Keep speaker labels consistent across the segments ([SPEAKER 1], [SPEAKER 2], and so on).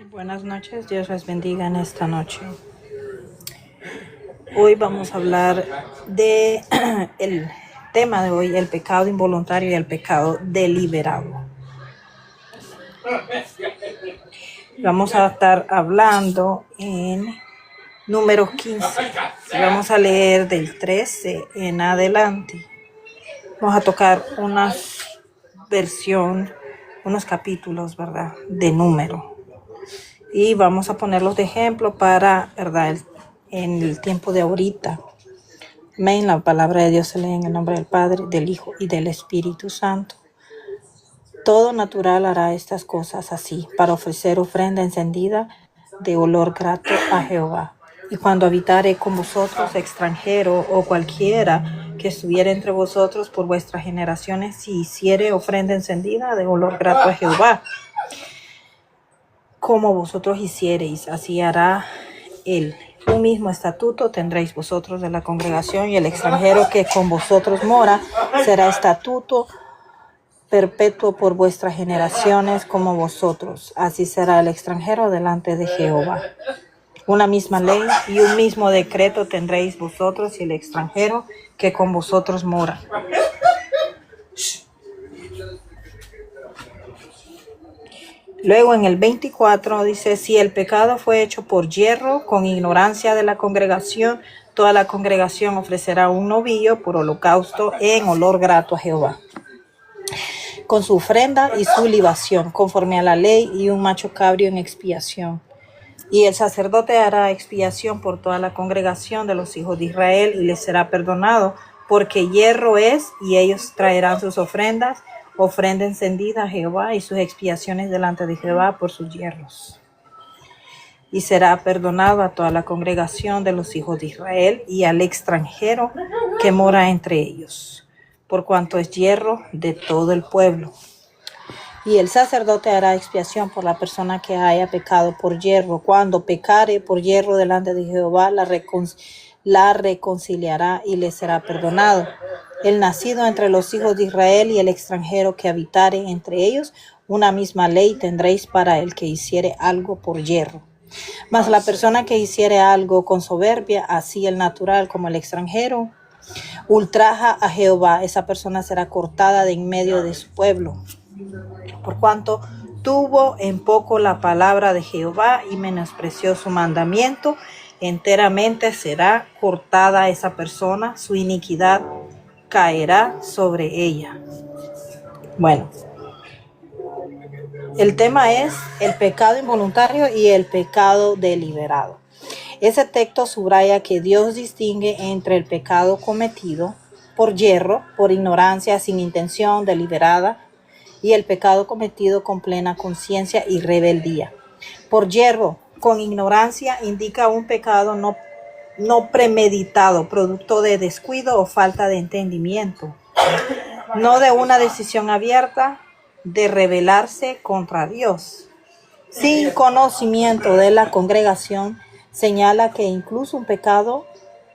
[SPEAKER 1] Buenas noches, Dios les bendiga en esta noche. Hoy vamos a hablar de el tema de hoy, el pecado involuntario y el pecado deliberado. Vamos a estar hablando en número 15. Vamos a leer del 13 en adelante. Vamos a tocar una versión, unos capítulos, ¿verdad?, de número. Y vamos a ponerlos de ejemplo para, ¿verdad?, en el tiempo de ahorita. Amén. La palabra de Dios se lee en el nombre del Padre, del Hijo y del Espíritu Santo. Todo natural hará estas cosas así, para ofrecer ofrenda encendida de olor grato a Jehová. Y cuando habitare con vosotros extranjero o cualquiera que estuviere entre vosotros por vuestras generaciones, si hiciere ofrenda encendida de olor grato a Jehová, como vosotros hiciereis, así hará él. Un mismo estatuto tendréis vosotros de la congregación, y el extranjero que con vosotros mora será estatuto perpetuo por vuestras generaciones como vosotros. Así será el extranjero delante de Jehová. Una misma ley y un mismo decreto tendréis vosotros y el extranjero que con vosotros mora. Luego en el 24 dice: si el pecado fue hecho por yerro, con ignorancia de la congregación, toda la congregación ofrecerá un novillo por holocausto en olor grato a Jehová, con su ofrenda y su libación, conforme a la ley, y un macho cabrío en expiación. Y el sacerdote hará expiación por toda la congregación de los hijos de Israel, y les será perdonado, porque yerro es, y ellos traerán sus ofrendas, ofrenda encendida a Jehová, y sus expiaciones delante de Jehová por sus yerros. Y será perdonado a toda la congregación de los hijos de Israel y al extranjero que mora entre ellos, por cuanto es yerro de todo el pueblo. Y el sacerdote hará expiación por la persona que haya pecado por yerro. Cuando pecare por yerro delante de Jehová, la reconciliará y le será perdonado. El nacido entre los hijos de Israel y el extranjero que habitare entre ellos, una misma ley tendréis para el que hiciere algo por yerro. Mas la persona que hiciere algo con soberbia, así el natural como el extranjero, ultraja a Jehová, esa persona será cortada de en medio de su pueblo. Por cuanto tuvo en poco la palabra de Jehová y menospreció su mandamiento, enteramente será cortada esa persona, su iniquidad caerá sobre ella. Bueno, el tema es el pecado involuntario y el pecado deliberado. Ese texto subraya que Dios distingue entre el pecado cometido por yerro, por ignorancia, sin intención, deliberada, y el pecado cometido con plena conciencia y rebeldía. Por yerro, con ignorancia, indica un pecado no premeditado, producto de descuido o falta de entendimiento, no de una decisión abierta de rebelarse contra Dios. Sin conocimiento de la congregación, señala que incluso un pecado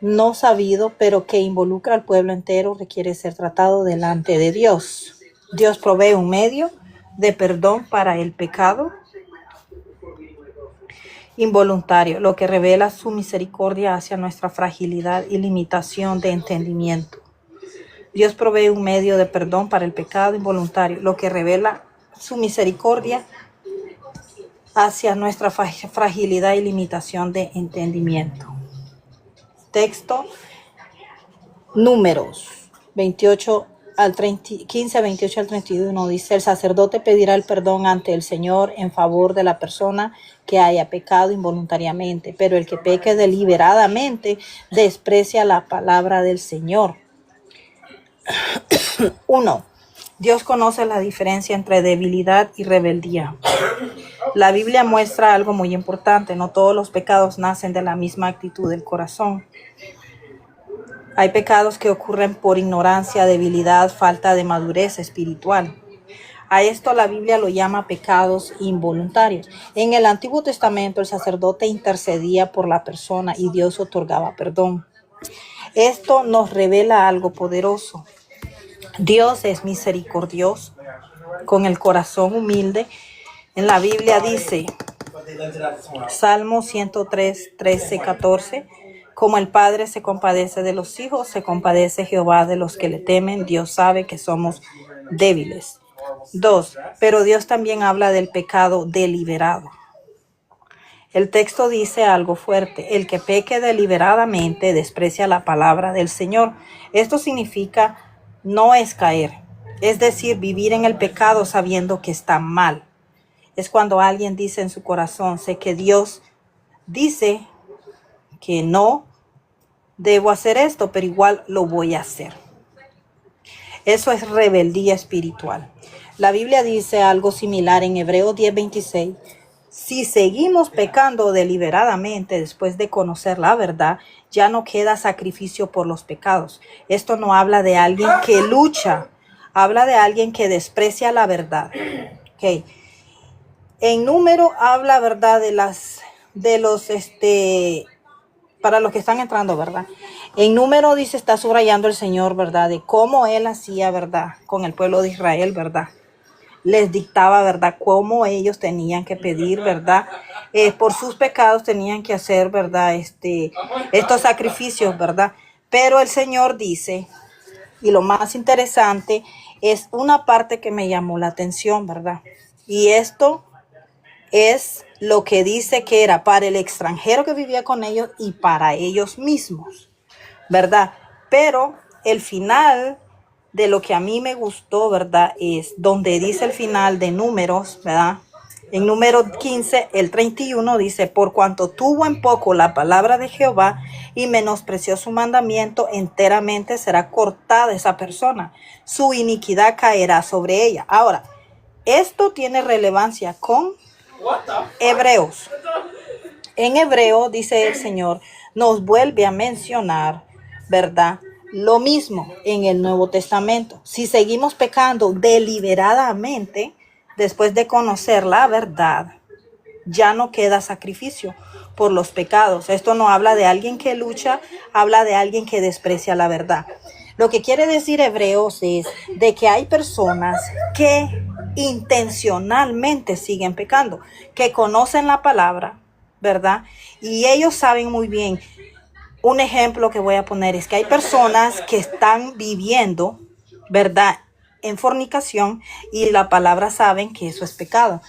[SPEAKER 1] no sabido, pero que involucra al pueblo entero, requiere ser tratado delante de Dios. Dios provee un medio de perdón para el pecado involuntario, lo que revela su misericordia hacia nuestra fragilidad y limitación de entendimiento. Dios provee un medio de perdón para el pecado involuntario, lo que revela su misericordia hacia nuestra fragilidad y limitación de entendimiento. Texto, Números 15, 28 al 31, dice: el sacerdote pedirá el perdón ante el Señor en favor de la persona que haya pecado involuntariamente, pero el que peque deliberadamente desprecia la palabra del Señor. 1. Dios conoce la diferencia entre debilidad y rebeldía. La Biblia muestra algo muy importante: no todos los pecados nacen de la misma actitud del corazón. Hay pecados que ocurren por ignorancia, debilidad, falta de madurez espiritual. A esto la Biblia lo llama pecados involuntarios. En el Antiguo Testamento el sacerdote intercedía por la persona y Dios otorgaba perdón. Esto nos revela algo poderoso. Dios es misericordioso, con el corazón humilde. En la Biblia dice: Salmo 103, 13, 14. Como el Padre se compadece de los hijos, se compadece Jehová de los que le temen. Dios sabe que somos débiles. 2. Pero Dios también habla del pecado deliberado. El texto dice algo fuerte: el que peque deliberadamente desprecia la palabra del Señor. Esto significa no es caer, es decir, vivir en el pecado sabiendo que está mal. Es cuando alguien dice en su corazón: sé que Dios dice que no debo hacer esto, pero igual lo voy a hacer. Eso es rebeldía espiritual. La Biblia dice algo similar en Hebreos 10:26. Si seguimos pecando deliberadamente después de conocer la verdad, ya no queda sacrificio por los pecados. Esto no habla de alguien que lucha, habla de alguien que desprecia la verdad. Okay. En Número habla, ¿verdad? Para los que están entrando, ¿verdad? En Número dice, está subrayando el Señor, ¿verdad? De cómo Él hacía, ¿verdad? Con el pueblo de Israel, ¿verdad? Les dictaba, ¿verdad? Cómo ellos tenían que pedir, ¿verdad? Por sus pecados tenían que hacer, ¿verdad? Estos sacrificios, ¿verdad? Pero el Señor dice, y lo más interesante, es una parte que me llamó la atención, ¿verdad? Y esto es lo que dice que era para el extranjero que vivía con ellos y para ellos mismos, ¿verdad? Pero el final de lo que a mí me gustó, ¿verdad? Es donde dice el final de Números, ¿verdad? En Número 15, el 31 dice: por cuanto tuvo en poco la palabra de Jehová y menospreció su mandamiento, enteramente será cortada esa persona. Su iniquidad caerá sobre ella. Ahora, esto tiene relevancia con Hebreos. En Hebreo, dice el Señor, nos vuelve a mencionar, ¿verdad? Lo mismo en el Nuevo Testamento. Si seguimos pecando deliberadamente, después de conocer la verdad, ya no queda sacrificio por los pecados. Esto no habla de alguien que lucha, habla de alguien que desprecia la verdad. Lo que quiere decir Hebreos es de que hay personas que intencionalmente siguen pecando, que conocen la palabra, ¿verdad? Y ellos saben muy bien. Un ejemplo que voy a poner es que hay personas que están viviendo, ¿verdad?, en fornicación, y la palabra saben que eso es pecado.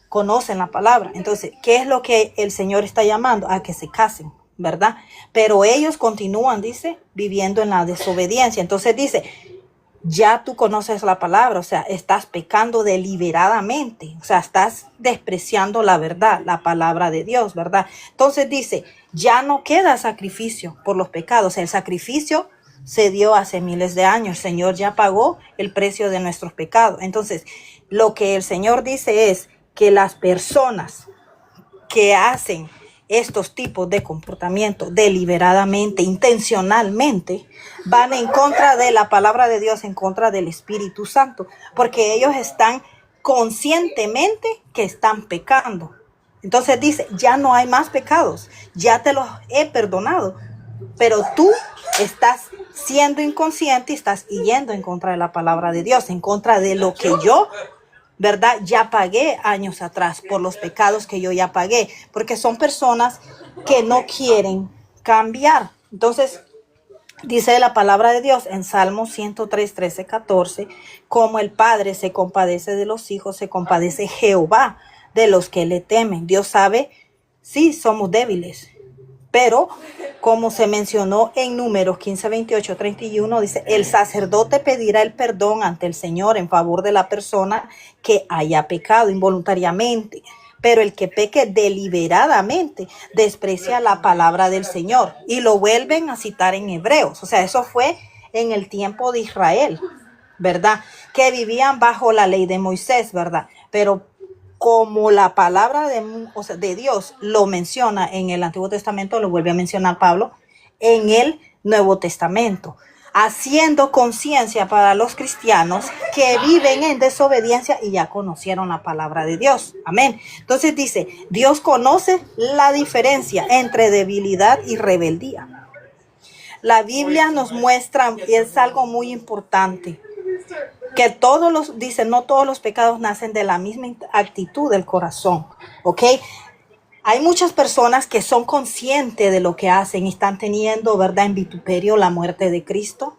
[SPEAKER 1] Conocen la palabra. Entonces, ¿qué es lo que el Señor está llamando? A que se casen, ¿verdad? Pero ellos continúan, dice, viviendo en la desobediencia. Entonces dice, ya tú conoces la palabra, o sea, estás pecando deliberadamente, o sea, estás despreciando la verdad, la palabra de Dios, ¿verdad? Entonces dice, ya no queda sacrificio por los pecados. O sea, el sacrificio se dio hace miles de años. El Señor ya pagó el precio de nuestros pecados. Entonces, lo que el Señor dice es que las personas que hacen estos tipos de comportamiento deliberadamente, intencionalmente, van en contra de la palabra de Dios, en contra del Espíritu Santo, porque ellos están conscientemente que están pecando. Entonces dice, ya no hay más pecados, ya te los he perdonado, pero tú estás siendo inconsciente y estás yendo en contra de la palabra de Dios, en contra de lo que yo, ¿verdad?, ya pagué años atrás, por los pecados que yo ya pagué, porque son personas que no quieren cambiar. Entonces, dice la palabra de Dios en Salmo 103, 13, 14, como el Padre se compadece de los hijos, se compadece Jehová de los que le temen. Dios sabe, sí, somos débiles, pero como se mencionó en Números 15, 28, 31, dice, el sacerdote pedirá el perdón ante el Señor en favor de la persona que haya pecado involuntariamente, pero el que peque deliberadamente desprecia la palabra del Señor. Y lo vuelven a citar en Hebreos. O sea, eso fue en el tiempo de Israel, ¿verdad? Que vivían bajo la ley de Moisés, ¿verdad? Pero como la palabra de Dios lo menciona en el Antiguo Testamento, lo vuelve a mencionar Pablo en el Nuevo Testamento, haciendo conciencia para los cristianos que viven en desobediencia y ya conocieron la palabra de Dios. Amén. Entonces dice, Dios conoce la diferencia entre debilidad y rebeldía. La Biblia nos muestra, y es algo muy importante, que dice, no todos los pecados nacen de la misma actitud del corazón, ¿ok? Hay muchas personas que son conscientes de lo que hacen y están teniendo, ¿verdad?, en vituperio la muerte de Cristo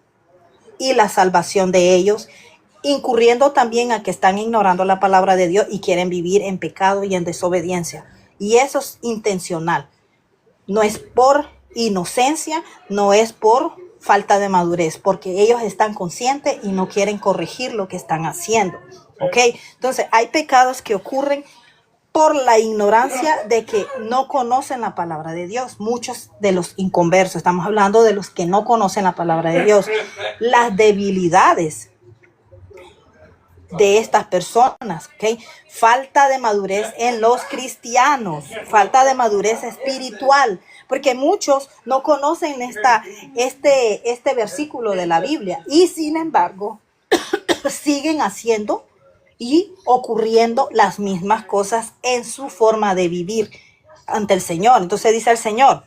[SPEAKER 1] y la salvación de ellos, incurriendo también a que están ignorando la palabra de Dios y quieren vivir en pecado y en desobediencia. Y eso es intencional. No es por inocencia, no es por falta de madurez, porque ellos están conscientes y no quieren corregir lo que están haciendo. ¿Ok? Entonces, hay pecados que ocurren por la ignorancia de que no conocen la palabra de Dios. Muchos de los inconversos, estamos hablando de los que no conocen la palabra de Dios. Las debilidades de estas personas, ¿ok? Falta de madurez en los cristianos, falta de madurez espiritual, porque muchos no conocen este versículo de la Biblia y sin embargo siguen haciendo y ocurriendo las mismas cosas en su forma de vivir ante el Señor. Entonces dice el Señor,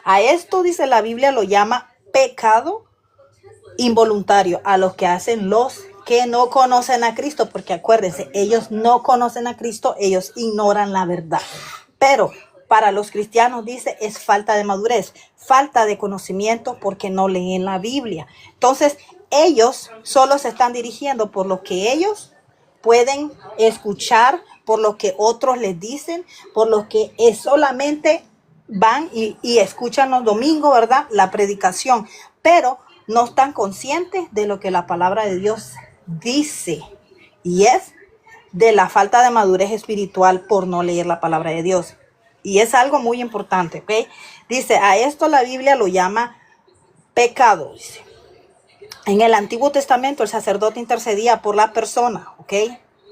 [SPEAKER 1] a esto, dice la Biblia, lo llama pecado involuntario, a los que hacen los que no conocen a Cristo, porque acuérdense, ellos no conocen a Cristo, ellos ignoran la verdad. Pero para los cristianos, dice, es falta de madurez, falta de conocimiento porque no leen la Biblia. Entonces, ellos solo se están dirigiendo por lo que ellos pueden escuchar, por lo que otros les dicen, por lo que solamente van y escuchan los domingos, ¿verdad?, la predicación, pero no están conscientes de lo que la palabra de Dios dice, y es de la falta de madurez espiritual por no leer la palabra de Dios. Y es algo muy importante, ¿ok? Dice, a esto la Biblia lo llama pecado, dice. En el Antiguo Testamento el sacerdote intercedía por la persona, ¿ok?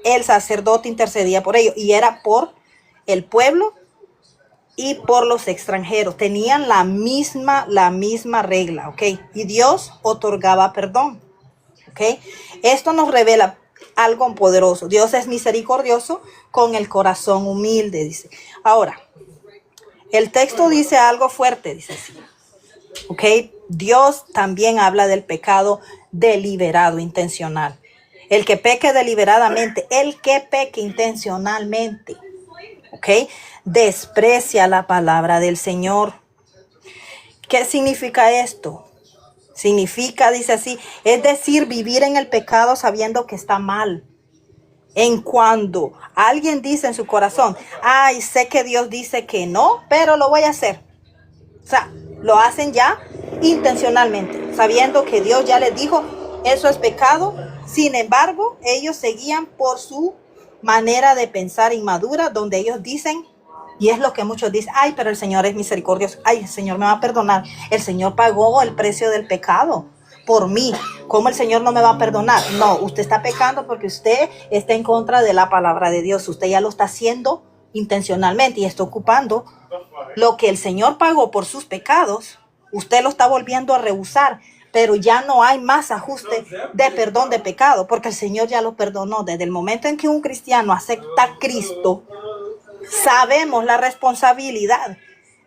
[SPEAKER 1] El sacerdote intercedía por ello y era por el pueblo y por los extranjeros. Tenían la misma regla, ¿ok? Y Dios otorgaba perdón, ¿ok? Esto nos revela algo poderoso. Dios es misericordioso con el corazón humilde, dice. Ahora, el texto dice algo fuerte, dice así, ¿ok? Dios también habla del pecado deliberado, intencional. El que peque deliberadamente, el que peque intencionalmente, ¿ok?, desprecia la palabra del Señor. ¿Qué significa esto? Significa, dice así, es decir, vivir en el pecado sabiendo que está mal. En cuando alguien dice en su corazón, ay, sé que Dios dice que no, pero lo voy a hacer. O sea, lo hacen ya intencionalmente, sabiendo que Dios ya les dijo, eso es pecado. Sin embargo, ellos seguían por su manera de pensar inmadura, donde ellos dicen, y es lo que muchos dicen, ay, pero el Señor es misericordioso, ay, el Señor me va a perdonar, el Señor pagó el precio del pecado por mí, ¿cómo el Señor no me va a perdonar? No, usted está pecando porque usted está en contra de la palabra de Dios, usted ya lo está haciendo intencionalmente y está ocupando lo que el Señor pagó por sus pecados, usted lo está volviendo a rehusar, pero ya no hay más ajuste de perdón de pecado, porque el Señor ya lo perdonó. Desde el momento en que un cristiano acepta a Cristo, sabemos la responsabilidad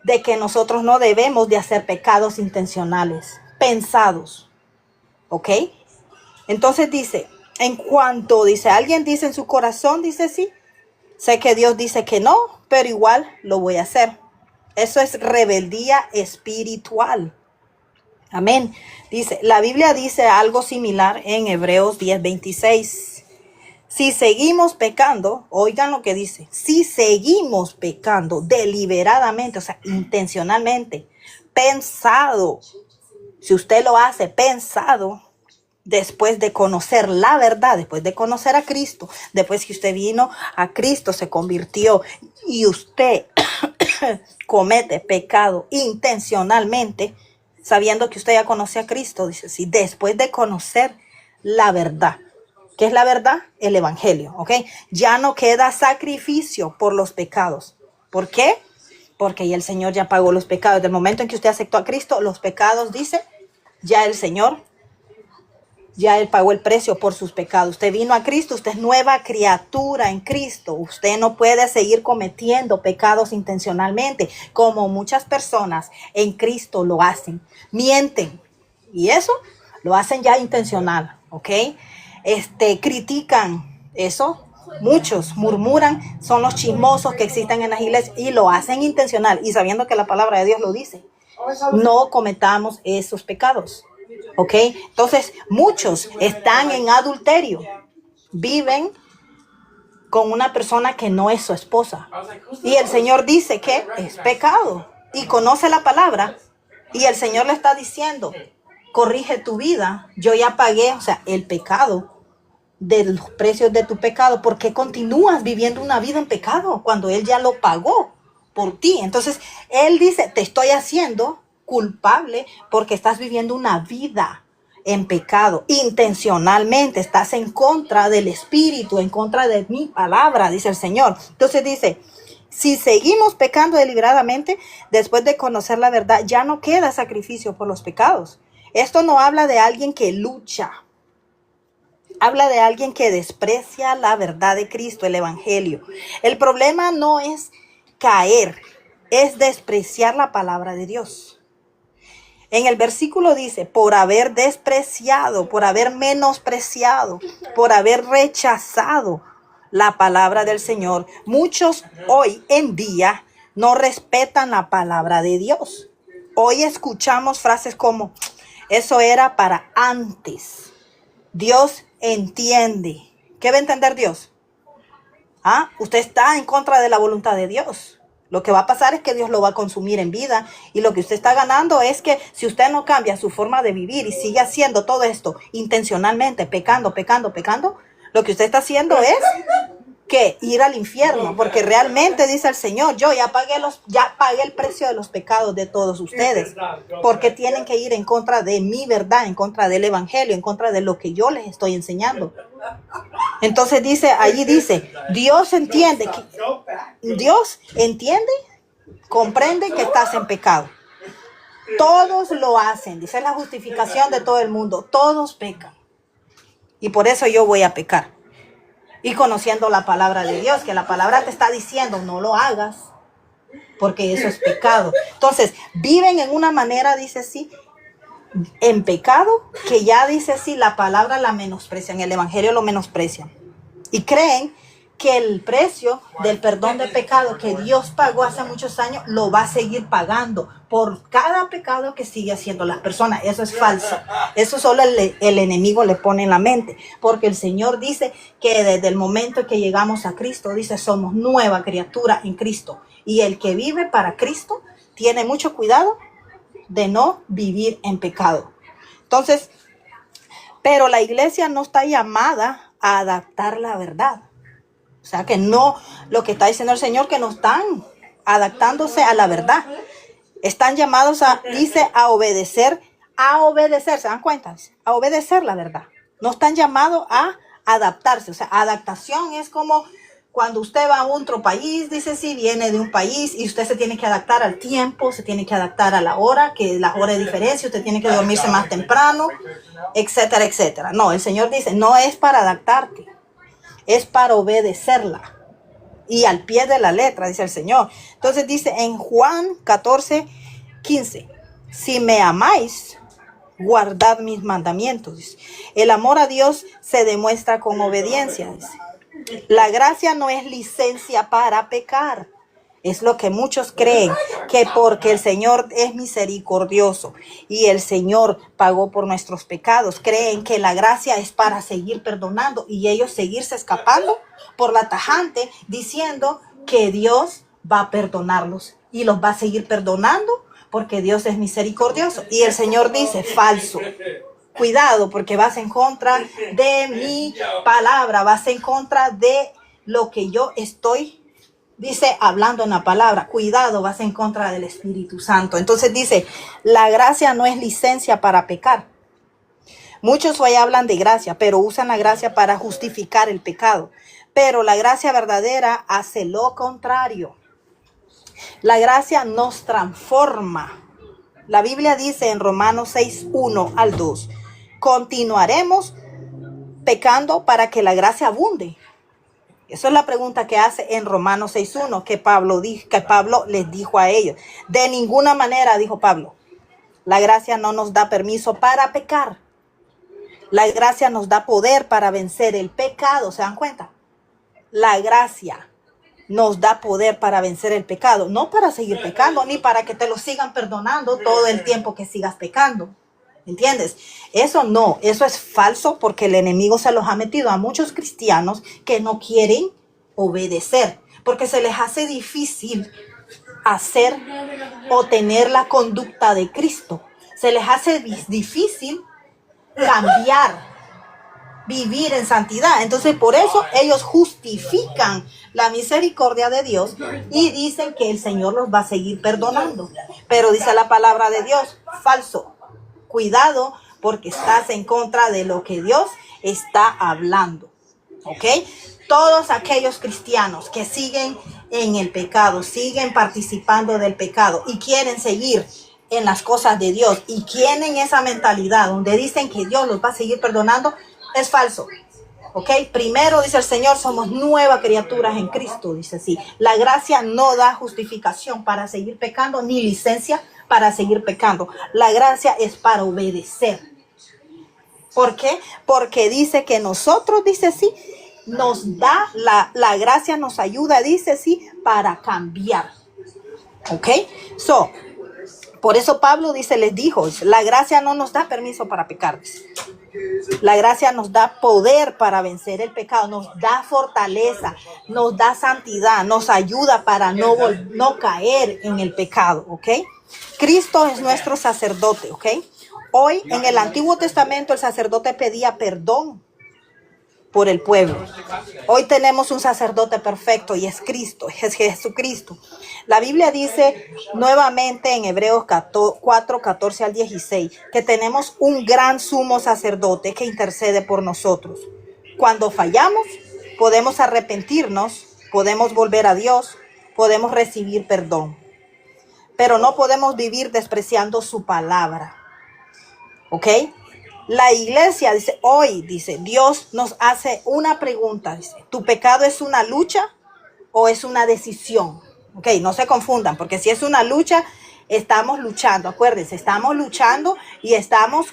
[SPEAKER 1] de que nosotros no debemos de hacer pecados intencionales, pensados, ¿ok? Entonces dice, en cuanto dice, alguien dice en su corazón, dice sí, sé que Dios dice que no, pero igual lo voy a hacer. Eso es rebeldía espiritual. Amén. Dice, la Biblia dice algo similar en Hebreos 10:26. Si seguimos pecando, oigan lo que dice, si seguimos pecando deliberadamente, o sea, intencionalmente, pensado, si usted lo hace pensado, después de conocer la verdad, después de conocer a Cristo, después que usted vino a Cristo, se convirtió y usted comete pecado intencionalmente, sabiendo que usted ya conoce a Cristo, dice, sí, después de conocer la verdad. ¿Qué es la verdad? El evangelio, ¿ok? Ya no queda sacrificio por los pecados. ¿Por qué? Porque ya el Señor ya pagó los pecados. Desde el momento en que usted aceptó a Cristo, los pecados, dice, ya el Señor, ya Él pagó el precio por sus pecados. Usted vino a Cristo, usted es nueva criatura en Cristo. Usted no puede seguir cometiendo pecados intencionalmente, como muchas personas en Cristo lo hacen. Mienten. Y eso lo hacen ya intencional, ¿ok? Critican eso, Muchos murmuran, son los chismosos que existen en las iglesias y lo hacen intencional y sabiendo que la palabra de Dios lo dice. No cometamos esos pecados. ¿Ok? Entonces, muchos están en adulterio. Viven con una persona que no es su esposa. Y el Señor dice que es pecado. Y conoce la palabra. Y el Señor le está diciendo, corrige tu vida. Yo ya pagué, o sea, el pecado de los precios de tu pecado. ¿Por qué continúas viviendo una vida en pecado cuando Él ya lo pagó por ti? Entonces, Él dice, te estoy haciendo culpable porque estás viviendo una vida en pecado. Intencionalmente estás en contra del Espíritu, en contra de mi palabra, dice el Señor. Entonces dice, si seguimos pecando deliberadamente, después de conocer la verdad, ya no queda sacrificio por los pecados. Esto no habla de alguien que lucha. Habla de alguien que desprecia la verdad de Cristo, el Evangelio. El problema no es caer, es despreciar la palabra de Dios. En el versículo dice, por haber despreciado, por haber menospreciado, por haber rechazado la palabra del Señor, muchos hoy en día no respetan la palabra de Dios. Hoy escuchamos frases como, eso era para antes. Dios entiende. ¿Qué va a entender Dios? Usted está en contra de la voluntad de Dios. Lo que va a pasar es que Dios lo va a consumir en vida y lo que usted está ganando es que si usted no cambia su forma de vivir y sigue haciendo todo esto intencionalmente, pecando, lo que usted está haciendo es que ir al infierno, porque realmente dice el Señor, yo ya pagué el precio de los pecados de todos ustedes, porque tienen que ir en contra de mi verdad, en contra del Evangelio, en contra de lo que yo les estoy enseñando. Entonces allí dice, Dios entiende, comprende que estás en pecado. Todos lo hacen, dice la justificación de todo el mundo, todos pecan. Y por eso yo voy a pecar. Y conociendo la palabra de Dios, que la palabra te está diciendo, no lo hagas, porque eso es pecado. Entonces, viven en una manera, dice sí, en pecado, que ya dice sí, la palabra la menosprecian, el evangelio lo menosprecian. Y creen que el precio del perdón de pecado que Dios pagó hace muchos años, lo va a seguir pagando por cada pecado que sigue haciendo las personas. Eso es falso. Eso solo el enemigo le pone en la mente. Porque el Señor dice que desde el momento que llegamos a Cristo, dice, somos nueva criatura en Cristo. Y el que vive para Cristo tiene mucho cuidado de no vivir en pecado. Entonces, pero la iglesia no está llamada a adaptar la verdad. O sea que no, lo que está diciendo el Señor, que no están adaptándose a la verdad. Están llamados a obedecer, ¿se dan cuenta? A obedecer la verdad. No están llamados a adaptarse. O sea, adaptación es como cuando usted va a otro país, dice sí, viene de un país y usted se tiene que adaptar al tiempo, se tiene que adaptar a la hora, que la hora es diferente, usted tiene que dormirse más temprano, etcétera, etcétera. No, el Señor dice, no es para adaptarte, es para obedecerla. Y al pie de la letra, dice el Señor. Entonces dice en Juan 14:15, si me amáis, guardad mis mandamientos. El amor a Dios se demuestra con obediencia. Dice. La gracia no es licencia para pecar. Es lo que muchos creen, que porque el Señor es misericordioso y el Señor pagó por nuestros pecados, creen que la gracia es para seguir perdonando y ellos seguirse escapando por la tajante diciendo que Dios va a perdonarlos y los va a seguir perdonando porque Dios es misericordioso. Y el Señor dice, falso. Cuidado, porque vas en contra de mi palabra, vas en contra de lo que yo estoy dice, hablando en la palabra, cuidado, vas en contra del Espíritu Santo. Entonces dice, la gracia no es licencia para pecar. Muchos hoy hablan de gracia, pero usan la gracia para justificar el pecado. Pero la gracia verdadera hace lo contrario. La gracia nos transforma. La Biblia dice en Romanos 6:1-2, continuaremos pecando para que la gracia abunde. Esa es la pregunta que hace en Romanos 6:1, que Pablo les dijo a ellos. De ninguna manera, dijo Pablo, la gracia no nos da permiso para pecar. La gracia nos da poder para vencer el pecado, ¿se dan cuenta? la gracia nos da poder para vencer el pecado, no para seguir pecando, ni para que te lo sigan perdonando todo el tiempo que sigas pecando. ¿Entiendes? Eso no, eso es falso, porque el enemigo se los ha metido a muchos cristianos que no quieren obedecer, porque se les hace difícil hacer o tener la conducta de Cristo. Se les hace difícil cambiar, vivir en santidad. Entonces, por eso ellos justifican la misericordia de Dios y dicen que el Señor los va a seguir perdonando. Pero dice la palabra de Dios, falso. Cuidado, porque estás en contra de lo que Dios está hablando. ¿Ok? Todos aquellos cristianos que siguen en el pecado, siguen participando del pecado y quieren seguir en las cosas de Dios y tienen esa mentalidad donde dicen que Dios los va a seguir perdonando, es falso. ¿Ok? Primero dice el Señor, somos nuevas criaturas en Cristo, dice así. La gracia no da justificación para seguir pecando, ni licencia para seguir pecando. La gracia es para obedecer. ¿Por qué? Porque dice que nosotros, dice sí, nos da, la gracia nos ayuda, dice sí, para cambiar. ¿Ok? Por eso Pablo dice, les dijo, la gracia no nos da permiso para pecar. La gracia nos da poder para vencer el pecado, nos da fortaleza, nos da santidad, nos ayuda para no caer en el pecado, ¿ok? Cristo es nuestro sacerdote, ¿ok? Hoy en el Antiguo Testamento el sacerdote pedía perdón por el pueblo. Hoy tenemos un sacerdote perfecto y es Cristo, es Jesucristo. La Biblia dice nuevamente en Hebreos 4, 14 al 16, que tenemos un gran sumo sacerdote que intercede por nosotros. Cuando fallamos, podemos arrepentirnos, podemos volver a Dios, podemos recibir perdón. Pero no podemos vivir despreciando su palabra. ¿Ok? La iglesia dice, hoy dice, Dios nos hace una pregunta. Dice, ¿tu pecado es una lucha o es una decisión? Ok, no se confundan, porque si es una lucha, estamos luchando. Acuérdense, estamos luchando y estamos,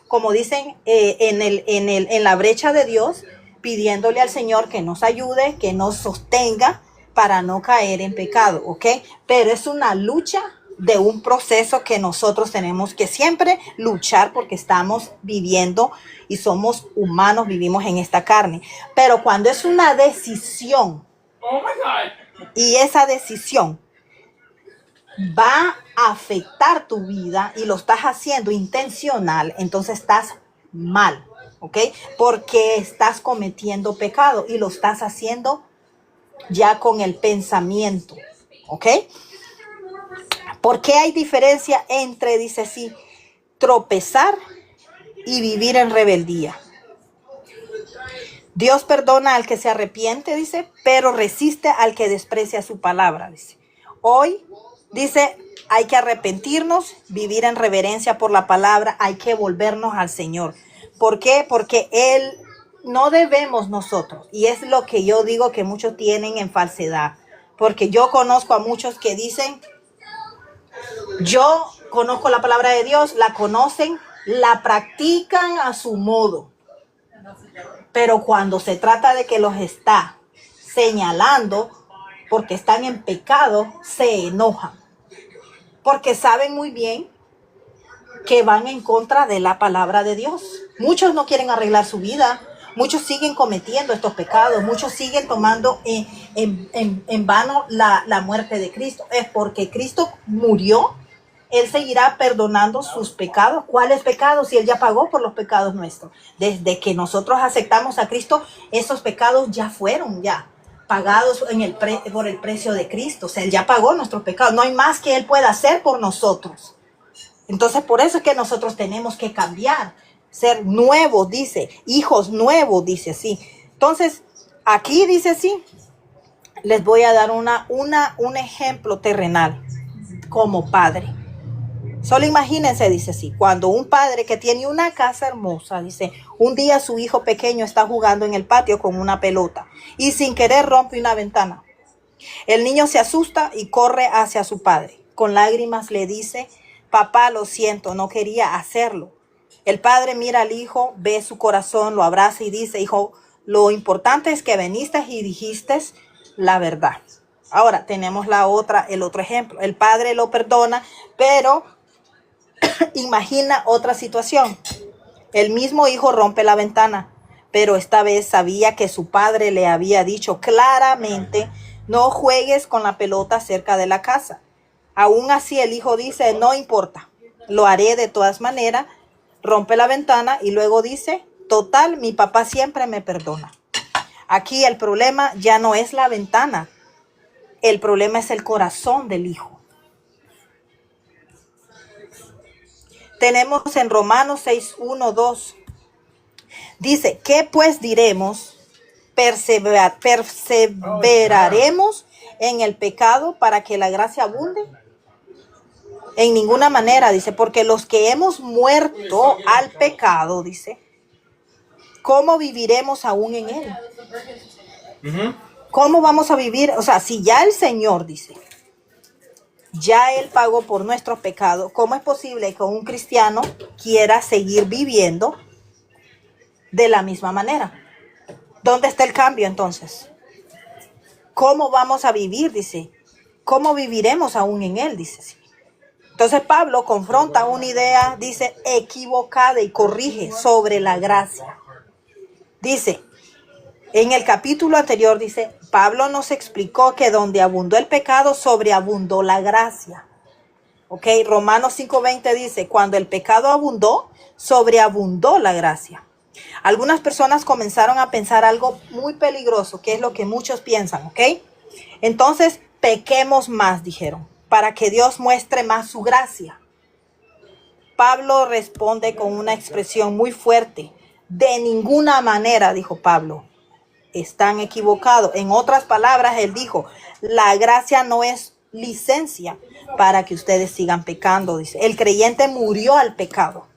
[SPEAKER 1] como dicen, en la brecha de Dios, pidiéndole al Señor que nos ayude, que nos sostenga para no caer en pecado. Ok, pero es una lucha de un proceso que nosotros tenemos que siempre luchar, porque estamos viviendo y somos humanos, vivimos en esta carne. Pero cuando es una decisión, y esa decisión va a afectar tu vida y lo estás haciendo intencional, entonces estás mal, ¿ok? Porque estás cometiendo pecado y lo estás haciendo ya con el pensamiento, ¿ok? ¿Por qué hay diferencia entre, dice así, tropezar y vivir en rebeldía? Dios perdona al que se arrepiente, dice, pero resiste al que desprecia su palabra, dice. Hoy, dice, hay que arrepentirnos, vivir en reverencia por la palabra, hay que volvernos al Señor. ¿Por qué? Porque Él no debemos nosotros, y es lo que yo digo que muchos tienen en falsedad, porque yo conozco a muchos que dicen, yo conozco la palabra de Dios, la conocen, la practican a su modo. Pero cuando se trata de que los está señalando porque están en pecado, se enojan. Porque saben muy bien que van en contra de la palabra de Dios. Muchos no quieren arreglar su vida. Muchos siguen cometiendo estos pecados. Muchos siguen tomando en vano la muerte de Cristo. Es porque Cristo murió. Él seguirá perdonando sus pecados. ¿Cuáles pecados? Si Él ya pagó por los pecados nuestros. Desde que nosotros aceptamos a Cristo, esos pecados ya fueron pagados por el precio de Cristo. O sea, Él ya pagó nuestros pecados. No hay más que Él pueda hacer por nosotros. Entonces, por eso es que nosotros tenemos que cambiar. Ser nuevos, dice. Hijos nuevos, dice así. Entonces, aquí dice así. Les voy a dar un ejemplo terrenal como padre. Solo imagínense, dice así, cuando un padre que tiene una casa hermosa, dice, un día su hijo pequeño está jugando en el patio con una pelota y sin querer rompe una ventana. El niño se asusta y corre hacia su padre. Con lágrimas le dice, papá, lo siento, no quería hacerlo. El padre mira al hijo, ve su corazón, lo abraza y dice, hijo, Lo importante es que viniste y dijiste la verdad. Ahora tenemos el otro ejemplo. El padre lo perdona, pero imagina otra situación. El mismo hijo rompe la ventana, pero esta vez sabía que su padre le había dicho claramente: no juegues con la pelota cerca de la casa. Aún así el hijo dice: no importa, lo haré de todas maneras. Rompe la ventana y luego dice: total, mi papá siempre me perdona. Aquí el problema ya no es la ventana, el problema es el corazón del hijo. Tenemos en Romanos 6, 1, 2. Dice: ¿qué pues diremos? ¿Perseveraremos en el pecado para que la gracia abunde? En ninguna manera, dice, porque los que hemos muerto al pecado, dice, ¿cómo viviremos aún en él? ¿Cómo vamos a vivir? O sea, si ya el Señor dice, ya Él pagó por nuestros pecados, ¿cómo es posible que un cristiano quiera seguir viviendo de la misma manera? ¿Dónde está el cambio entonces? ¿Cómo vamos a vivir? Dice, ¿cómo viviremos aún en Él? Dice. Entonces Pablo confronta una idea, dice, equivocada y corrige sobre la gracia. Dice, en el capítulo anterior, dice, Pablo nos explicó que donde abundó el pecado, sobreabundó la gracia. Ok, Romanos 5:20 dice, cuando el pecado abundó, sobreabundó la gracia. Algunas personas comenzaron a pensar algo muy peligroso, que es lo que muchos piensan, ¿ok? Entonces, pequemos más, dijeron, para que Dios muestre más su gracia. Pablo responde con una expresión muy fuerte. De ninguna manera, dijo Pablo, están equivocados. En otras palabras, él dijo, la gracia no es licencia para que ustedes sigan pecando, dice. El creyente murió al pecado.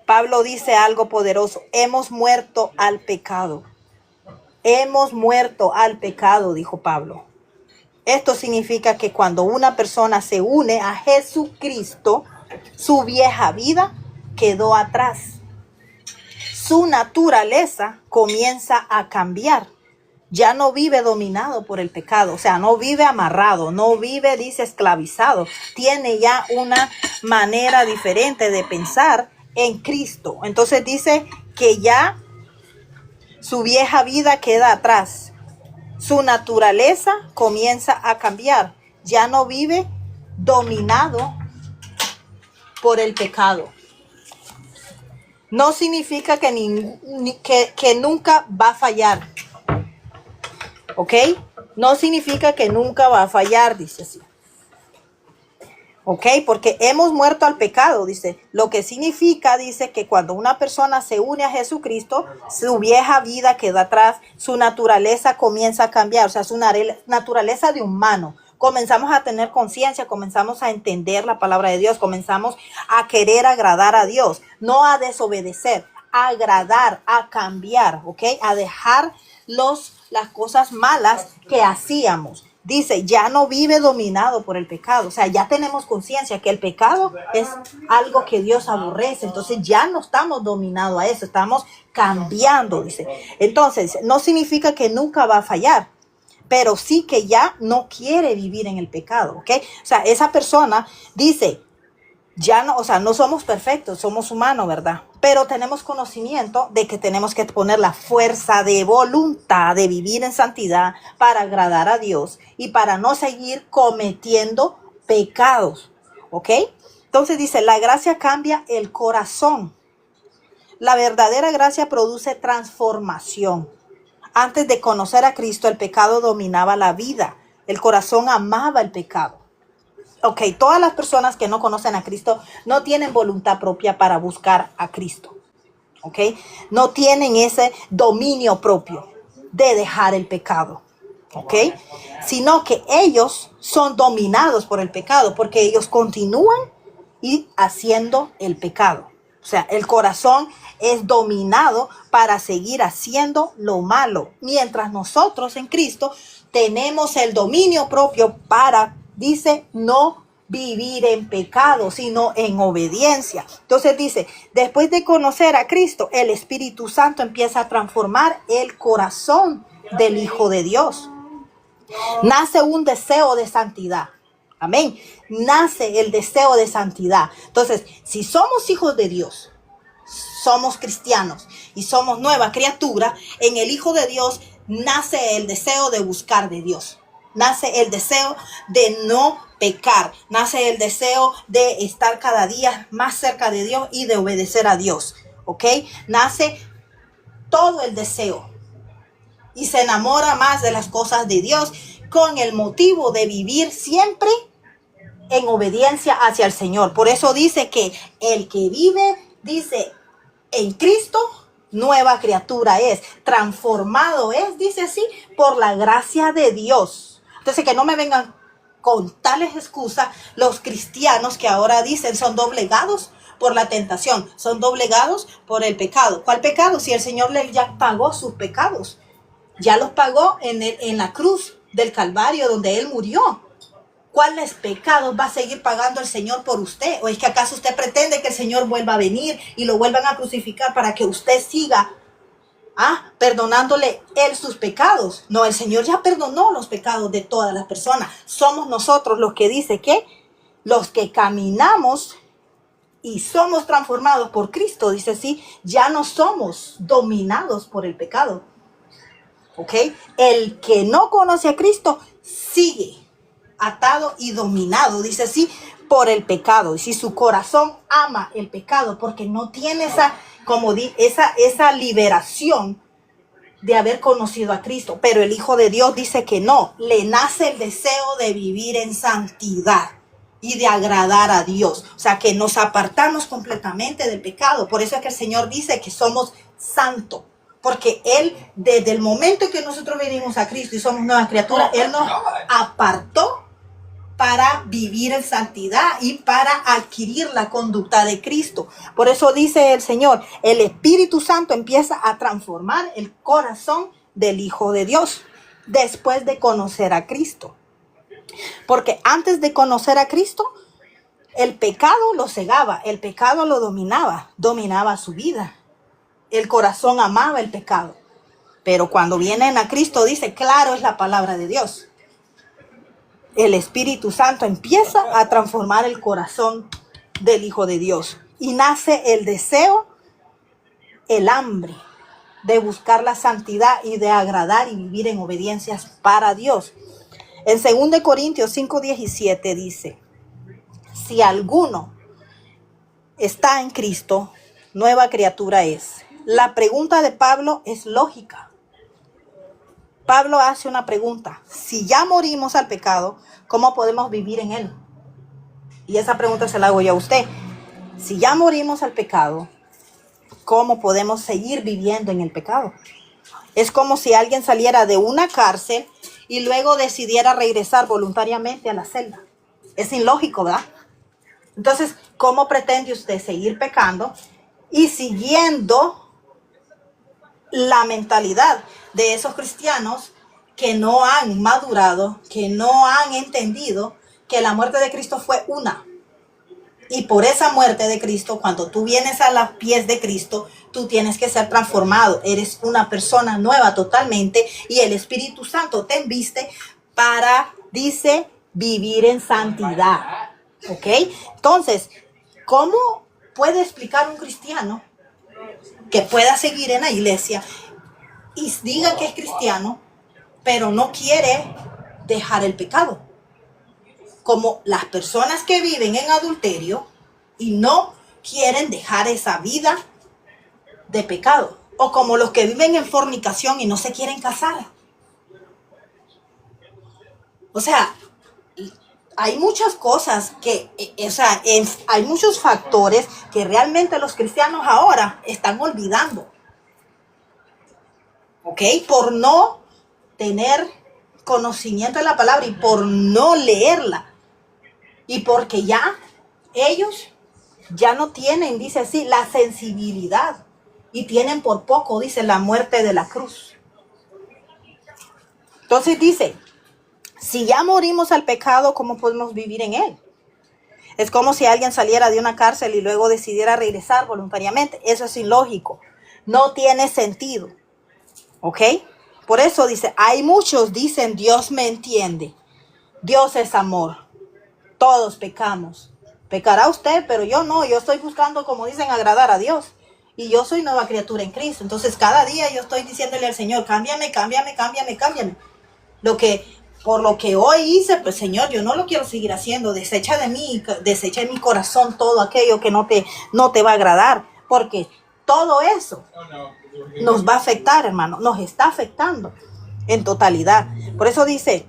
[SPEAKER 1] Pablo dice algo poderoso, hemos muerto al pecado. Hemos muerto al pecado, dijo Pablo. Esto significa que cuando una persona se une a Jesucristo, su vieja vida quedó atrás. Su naturaleza comienza a cambiar. Ya no vive dominado por el pecado, o sea, no vive amarrado, no vive, dice, esclavizado. Tiene ya una manera diferente de pensar en Cristo. Entonces dice que ya su vieja vida queda atrás. Su naturaleza comienza a cambiar. Ya no vive dominado por el pecado. No significa que nunca va a fallar. ¿Ok? No significa que nunca va a fallar, dice así. ¿Ok? Porque hemos muerto al pecado, dice. Lo que significa, dice, que cuando una persona se une a Jesucristo, su vieja vida queda atrás, su naturaleza comienza a cambiar, o sea, su naturaleza de humano. Comenzamos a tener conciencia, comenzamos a entender la palabra de Dios, comenzamos a querer agradar a Dios, no a desobedecer, a agradar, a cambiar, ¿ok? A dejar las cosas malas que hacíamos. Dice, ya no vive dominado por el pecado. O sea, ya tenemos conciencia que el pecado es algo que Dios aborrece. Entonces ya no estamos dominados a eso, estamos cambiando, dice. Entonces, no significa que nunca va a fallar, pero sí que ya no quiere vivir en el pecado, ¿ok? O sea, esa persona dice, ya no, o sea, no somos perfectos, somos humanos, ¿verdad? Pero tenemos conocimiento de que tenemos que poner la fuerza de voluntad de vivir en santidad para agradar a Dios y para no seguir cometiendo pecados, ¿ok? Entonces dice, la gracia cambia el corazón. La verdadera gracia produce transformación. Antes de conocer a Cristo, el pecado dominaba la vida. El corazón amaba el pecado. Ok, todas las personas que no conocen a Cristo no tienen voluntad propia para buscar a Cristo. Ok, no tienen ese dominio propio de dejar el pecado. Ok, sino que ellos son dominados por el pecado porque ellos continúan y haciendo el pecado. O sea, el corazón es dominado para seguir haciendo lo malo. Mientras nosotros en Cristo tenemos el dominio propio para, dice, no vivir en pecado, sino en obediencia. Entonces dice, después de conocer a Cristo, el Espíritu Santo empieza a transformar el corazón del Hijo de Dios. Nace un deseo de santidad. Amén. Nace el deseo de santidad. Entonces, si somos hijos de Dios, somos cristianos y somos nueva criatura, en el Hijo de Dios nace el deseo de buscar de Dios. Nace el deseo de no pecar. Nace el deseo de estar cada día más cerca de Dios y de obedecer a Dios. ¿Ok? Nace todo el deseo. Y se enamora más de las cosas de Dios con el motivo de vivir siempre en obediencia hacia el Señor. Por eso dice que el que vive, dice, en Cristo, nueva criatura es, transformado es, dice así, por la gracia de Dios. Entonces, que no me vengan con tales excusas los cristianos que ahora dicen son doblegados por la tentación, son doblegados por el pecado. ¿Cuál pecado? Si el Señor le ya pagó sus pecados, ya los pagó en la cruz del Calvario donde Él murió. ¿Cuáles pecados va a seguir pagando el Señor por usted? ¿O es que acaso usted pretende que el Señor vuelva a venir y lo vuelvan a crucificar para que usted siga perdonándole Él sus pecados? No, el Señor ya perdonó los pecados de todas las personas. Somos nosotros los que dice que los que caminamos y somos transformados por Cristo, dice así, ya no somos dominados por el pecado. ¿Ok? El que no conoce a Cristo sigue atado y dominado, dice así, por el pecado. Y si su corazón ama el pecado porque no tiene esa liberación de haber conocido a Cristo, pero el Hijo de Dios dice que no, le nace el deseo de vivir en santidad y de agradar a Dios. O sea, que nos apartamos completamente del pecado. Por eso es que el Señor dice que somos santos. Porque Él, desde el momento en que nosotros venimos a Cristo y somos nuevas criaturas, Él nos apartó para vivir en santidad y para adquirir la conducta de Cristo. Por eso dice el Señor, el Espíritu Santo empieza a transformar el corazón del Hijo de Dios después de conocer a Cristo. Porque antes de conocer a Cristo, el pecado lo cegaba, el pecado lo dominaba su vida. El corazón amaba el pecado. Pero cuando vienen a Cristo, dice, claro, es la palabra de Dios. El Espíritu Santo empieza a transformar el corazón del Hijo de Dios. Y nace el deseo, el hambre de buscar la santidad y de agradar y vivir en obediencias para Dios. En 2 Corintios 5:17 dice, si alguno está en Cristo, nueva criatura es. La pregunta de Pablo es lógica. Pablo hace una pregunta. Si ya morimos al pecado, ¿cómo podemos vivir en él? Y esa pregunta se la hago yo a usted. Si ya morimos al pecado, ¿cómo podemos seguir viviendo en el pecado? Es como si alguien saliera de una cárcel y luego decidiera regresar voluntariamente a la celda. Es ilógico, ¿verdad? Entonces, ¿cómo pretende usted seguir pecando y siguiendo la mentalidad de esos cristianos que no han madurado, que no han entendido que la muerte de Cristo fue una? Y por esa muerte de Cristo, cuando tú vienes a los pies de Cristo, tú tienes que ser transformado. Eres una persona nueva totalmente y el Espíritu Santo te enviste para, dice, vivir en santidad. ¿Ok? Entonces, ¿cómo puede explicar un cristiano que pueda seguir en la iglesia y diga que es cristiano, pero no quiere dejar el pecado? Como las personas que viven en adulterio y no quieren dejar esa vida de pecado. O como los que viven en fornicación y no se quieren casar. O sea, hay muchas cosas hay muchos factores que realmente los cristianos ahora están olvidando. ¿Ok? Por no tener conocimiento de la palabra y por no leerla. Y porque ya ellos ya no tienen, dice así, la sensibilidad. Y tienen por poco, dice, la muerte de la cruz. Entonces dice, si ya morimos al pecado, ¿cómo podemos vivir en él? Es como si alguien saliera de una cárcel y luego decidiera regresar voluntariamente. Eso es ilógico. No tiene sentido. ¿Ok? Por eso dice, hay muchos dicen, Dios me entiende. Dios es amor. Todos pecamos. Pecará usted, pero yo no. Yo estoy buscando, como dicen, agradar a Dios. Y yo soy nueva criatura en Cristo. Entonces, cada día yo estoy diciéndole al Señor, cámbiame, cámbiame, cámbiame, cámbiame. Por lo que hoy hice, pues Señor, yo no lo quiero seguir haciendo. Desecha de mí, desecha en mi corazón todo aquello que no te va a agradar. Porque todo eso nos va a afectar, hermano. Nos está afectando en totalidad. Por eso dice,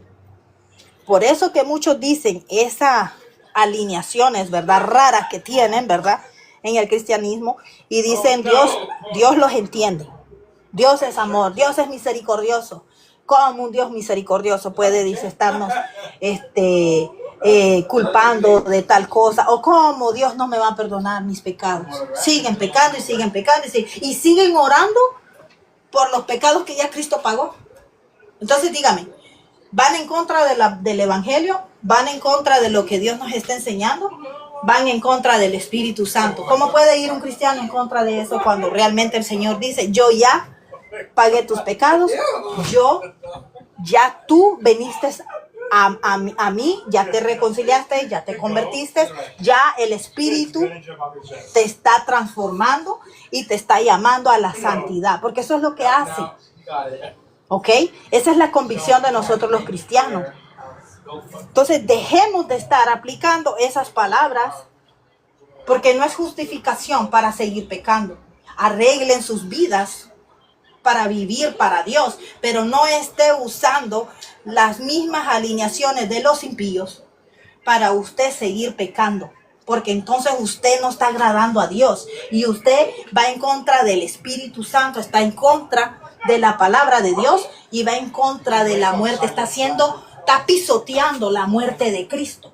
[SPEAKER 1] por eso que muchos dicen esas alineaciones, ¿verdad? Raras que tienen, ¿verdad? En el cristianismo. Y dicen, Dios los entiende. Dios es amor, Dios es misericordioso. ¿Cómo un Dios misericordioso puede, dice, estarnos culpando de tal cosa? ¿O cómo Dios no me va a perdonar mis pecados? Siguen pecando y siguen pecando y siguen orando por los pecados que ya Cristo pagó. Entonces dígame, ¿van en contra del Evangelio? ¿Van en contra de lo que Dios nos está enseñando? ¿Van en contra del Espíritu Santo? ¿Cómo puede ir un cristiano en contra de eso cuando realmente el Señor dice, yo ya pagué tus pecados, tú veniste a mí, ya te reconciliaste, ya te convertiste, ya el Espíritu te está transformando y te está llamando a la santidad, porque eso es lo que hace. ¿Ok? Esa es la convicción de nosotros los cristianos. Entonces, dejemos de estar aplicando esas palabras, porque no es justificación para seguir pecando. Arreglen sus vidas para vivir para Dios, pero no esté usando las mismas alineaciones de los impíos para usted seguir pecando, porque entonces usted no está agradando a Dios y usted va en contra del Espíritu Santo, está en contra de la palabra de Dios y va en contra de la muerte, está pisoteando la muerte de Cristo,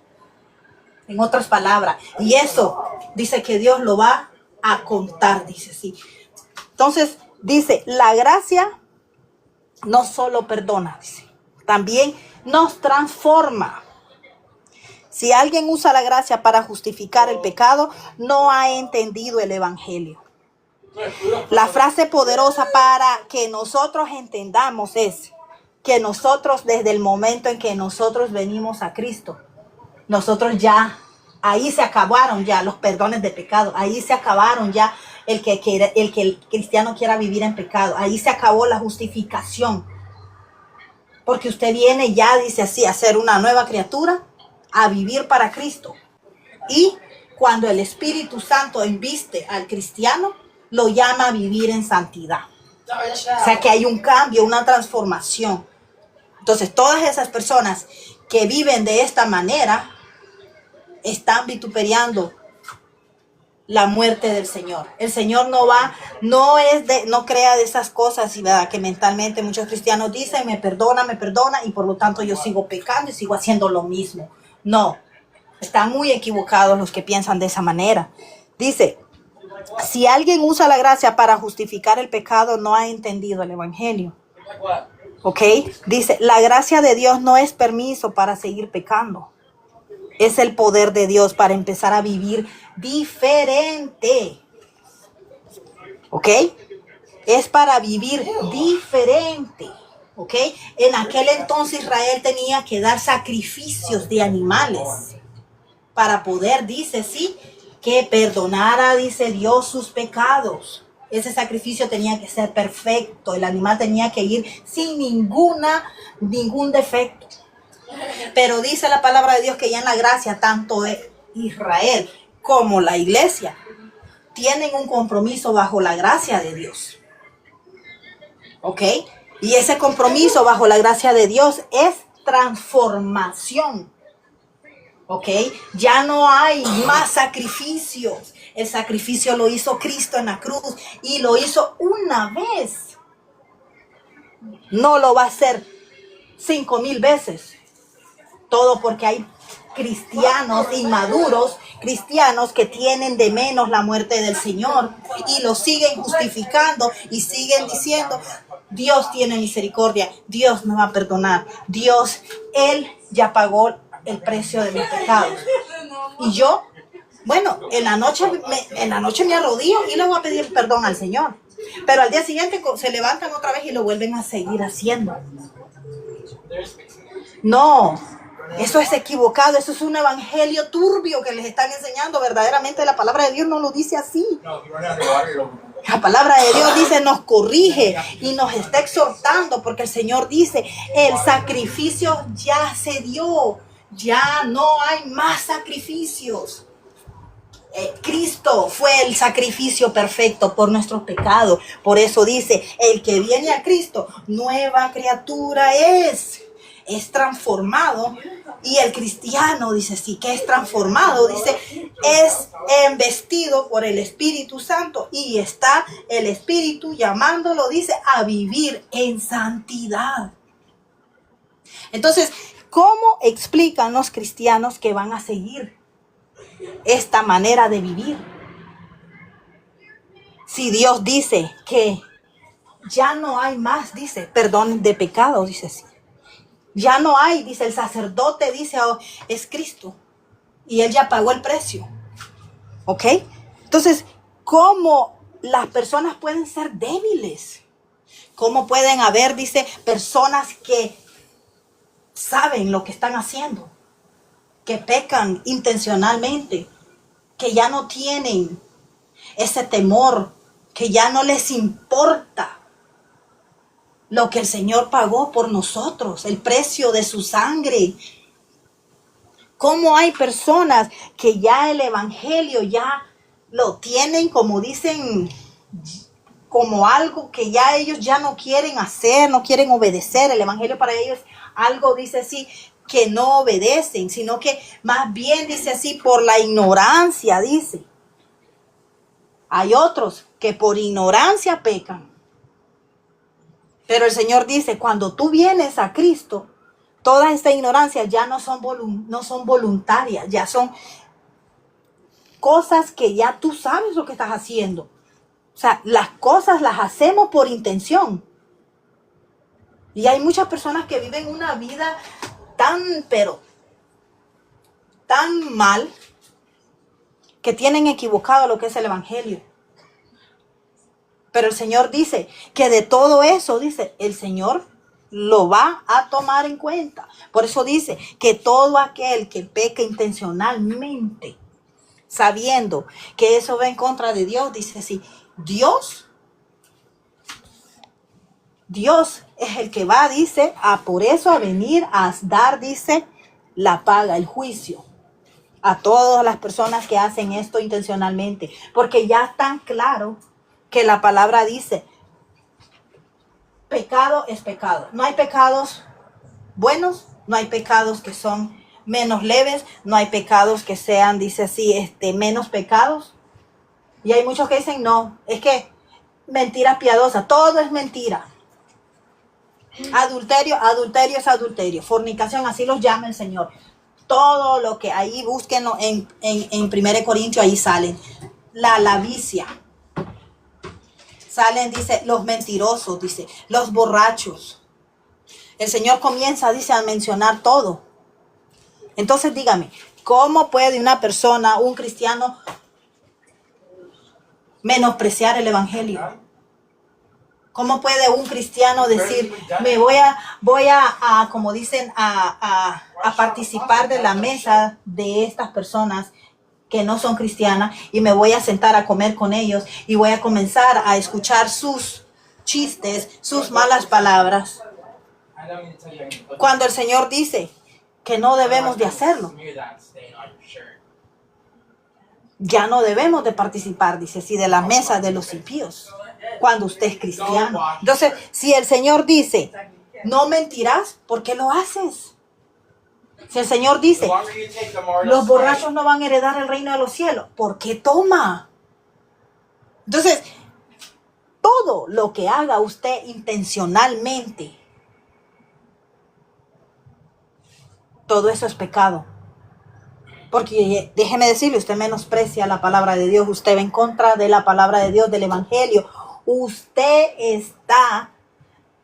[SPEAKER 1] en otras palabras, y eso dice que Dios lo va a contar, dice así. Entonces dice, la gracia no solo perdona, dice, también nos transforma. Si alguien usa la gracia para justificar el pecado, no ha entendido el Evangelio. La frase poderosa para que nosotros entendamos es que nosotros, desde el momento en que nosotros venimos a Cristo, nosotros ya, ahí se acabaron ya los perdones de pecado, ahí se acabaron ya el que el cristiano quiera vivir en pecado, ahí se acabó la justificación, porque usted viene ya, dice así, a ser una nueva criatura, a vivir para Cristo. Y cuando el Espíritu Santo embiste al cristiano, lo llama a vivir en santidad. O sea que hay un cambio, una transformación. Entonces todas esas personas que viven de esta manera están vituperiando la muerte del Señor. El Señor no crea de esas cosas, y verdad que mentalmente muchos cristianos dicen, me perdona, y por lo tanto yo sigo pecando y sigo haciendo lo mismo. No, están muy equivocados los que piensan de esa manera. Dice, si alguien usa la gracia para justificar el pecado, no ha entendido el Evangelio. ¿Ok? Dice, la gracia de Dios no es permiso para seguir pecando. Es el poder de Dios para empezar a vivir diferente. ¿Ok? Es para vivir diferente. ¿Ok? En aquel entonces Israel tenía que dar sacrificios de animales para poder, dice, sí, que perdonara, dice Dios, sus pecados. Ese sacrificio tenía que ser perfecto. El animal tenía que ir sin ningún defecto. Pero dice la palabra de Dios que ya en la gracia, tanto Israel como la iglesia tienen un compromiso bajo la gracia de Dios. ¿Ok? Y ese compromiso bajo la gracia de Dios es transformación. ¿Ok? Ya no hay más sacrificios. El sacrificio lo hizo Cristo en la cruz y lo hizo una vez. No lo va a hacer 5,000 veces. Todo porque hay cristianos inmaduros, cristianos que tienen de menos la muerte del Señor y lo siguen justificando y siguen diciendo, Dios tiene misericordia, Dios me va a perdonar, Dios, Él ya pagó el precio de mis pecados. Y yo, bueno, en la noche me arrodillo y le voy a pedir perdón al Señor. Pero al día siguiente se levantan otra vez y lo vuelven a seguir haciendo. No, eso es equivocado, eso es un evangelio turbio que les están enseñando. Verdaderamente la palabra de Dios no lo dice así. La palabra de Dios dice, nos corrige y nos está exhortando, porque el Señor dice, el sacrificio ya se dio, ya no hay más sacrificios. Cristo fue el sacrificio perfecto por nuestros pecados. Por eso dice, el que viene a Cristo, nueva criatura es transformado. Y el cristiano dice, sí, que es transformado, dice, es embestido por el Espíritu Santo y está el Espíritu llamándolo, dice, a vivir en santidad. Entonces, ¿cómo explican los cristianos que van a seguir esta manera de vivir? Si Dios dice que ya no hay más, dice, perdón de pecados, dice así. Ya no hay, dice el sacerdote, dice, oh, es Cristo. Y Él ya pagó el precio. ¿Ok? Entonces, ¿cómo las personas pueden ser débiles? ¿Cómo pueden haber, dice, personas que saben lo que están haciendo? Que pecan intencionalmente, que ya no tienen ese temor, que ya no les importa lo que el Señor pagó por nosotros, el precio de su sangre. ¿Cómo hay personas que ya el evangelio ya lo tienen, como dicen, como algo que ya ellos ya no quieren hacer, no quieren obedecer? El evangelio para ellos algo, dice así, que no obedecen, sino que más bien, dice así, por la ignorancia, dice. Hay otros que por ignorancia pecan. Pero el Señor dice, cuando tú vienes a Cristo, toda esta ignorancia ya no son voluntarias, ya son cosas que ya tú sabes lo que estás haciendo. O sea, las cosas las hacemos por intención. Y hay muchas personas que viven una vida pero tan mal, que tienen equivocado lo que es el evangelio. Pero el Señor dice que de todo eso, dice, el Señor lo va a tomar en cuenta. Por eso dice que todo aquel que peca intencionalmente, sabiendo que eso va en contra de Dios, dice sí, Dios es el que va, dice, por eso a venir a dar, dice, la paga, el juicio a todas las personas que hacen esto intencionalmente. Porque ya es tan claro que la palabra dice, pecado es pecado. No hay pecados buenos, no hay pecados que son menos leves, no hay pecados que sean, dice así, menos pecados. Y hay muchos que dicen, no, es que mentira piadosa, todo es mentira. Adulterio es adulterio. Fornicación, así los llama el Señor. Todo lo que ahí búsquenlo en 1 Corintios, ahí salen. La lavicia. Salen, dice, los mentirosos, dice, los borrachos. El Señor comienza, dice, a mencionar todo. Entonces dígame, ¿cómo puede una persona, un cristiano, menospreciar el evangelio? ¿Cómo puede un cristiano decir, me voy a como dicen, a participar de la mesa de estas personas que no son cristianas y me voy a sentar a comer con ellos y voy a comenzar a escuchar sus chistes, sus malas palabras? Cuando el Señor dice que no debemos de hacerlo. Ya no debemos de participar, dice, sí, de la mesa de los impíos, cuando usted es cristiano. Entonces, si el Señor dice, no mentirás, ¿por qué lo haces? Si el Señor dice, los borrachos no van a heredar el reino de los cielos, ¿por qué toma? Entonces, todo lo que haga usted intencionalmente, todo eso es pecado. Porque déjeme decirle, usted menosprecia la palabra de Dios, usted va en contra de la palabra de Dios, del evangelio. Usted está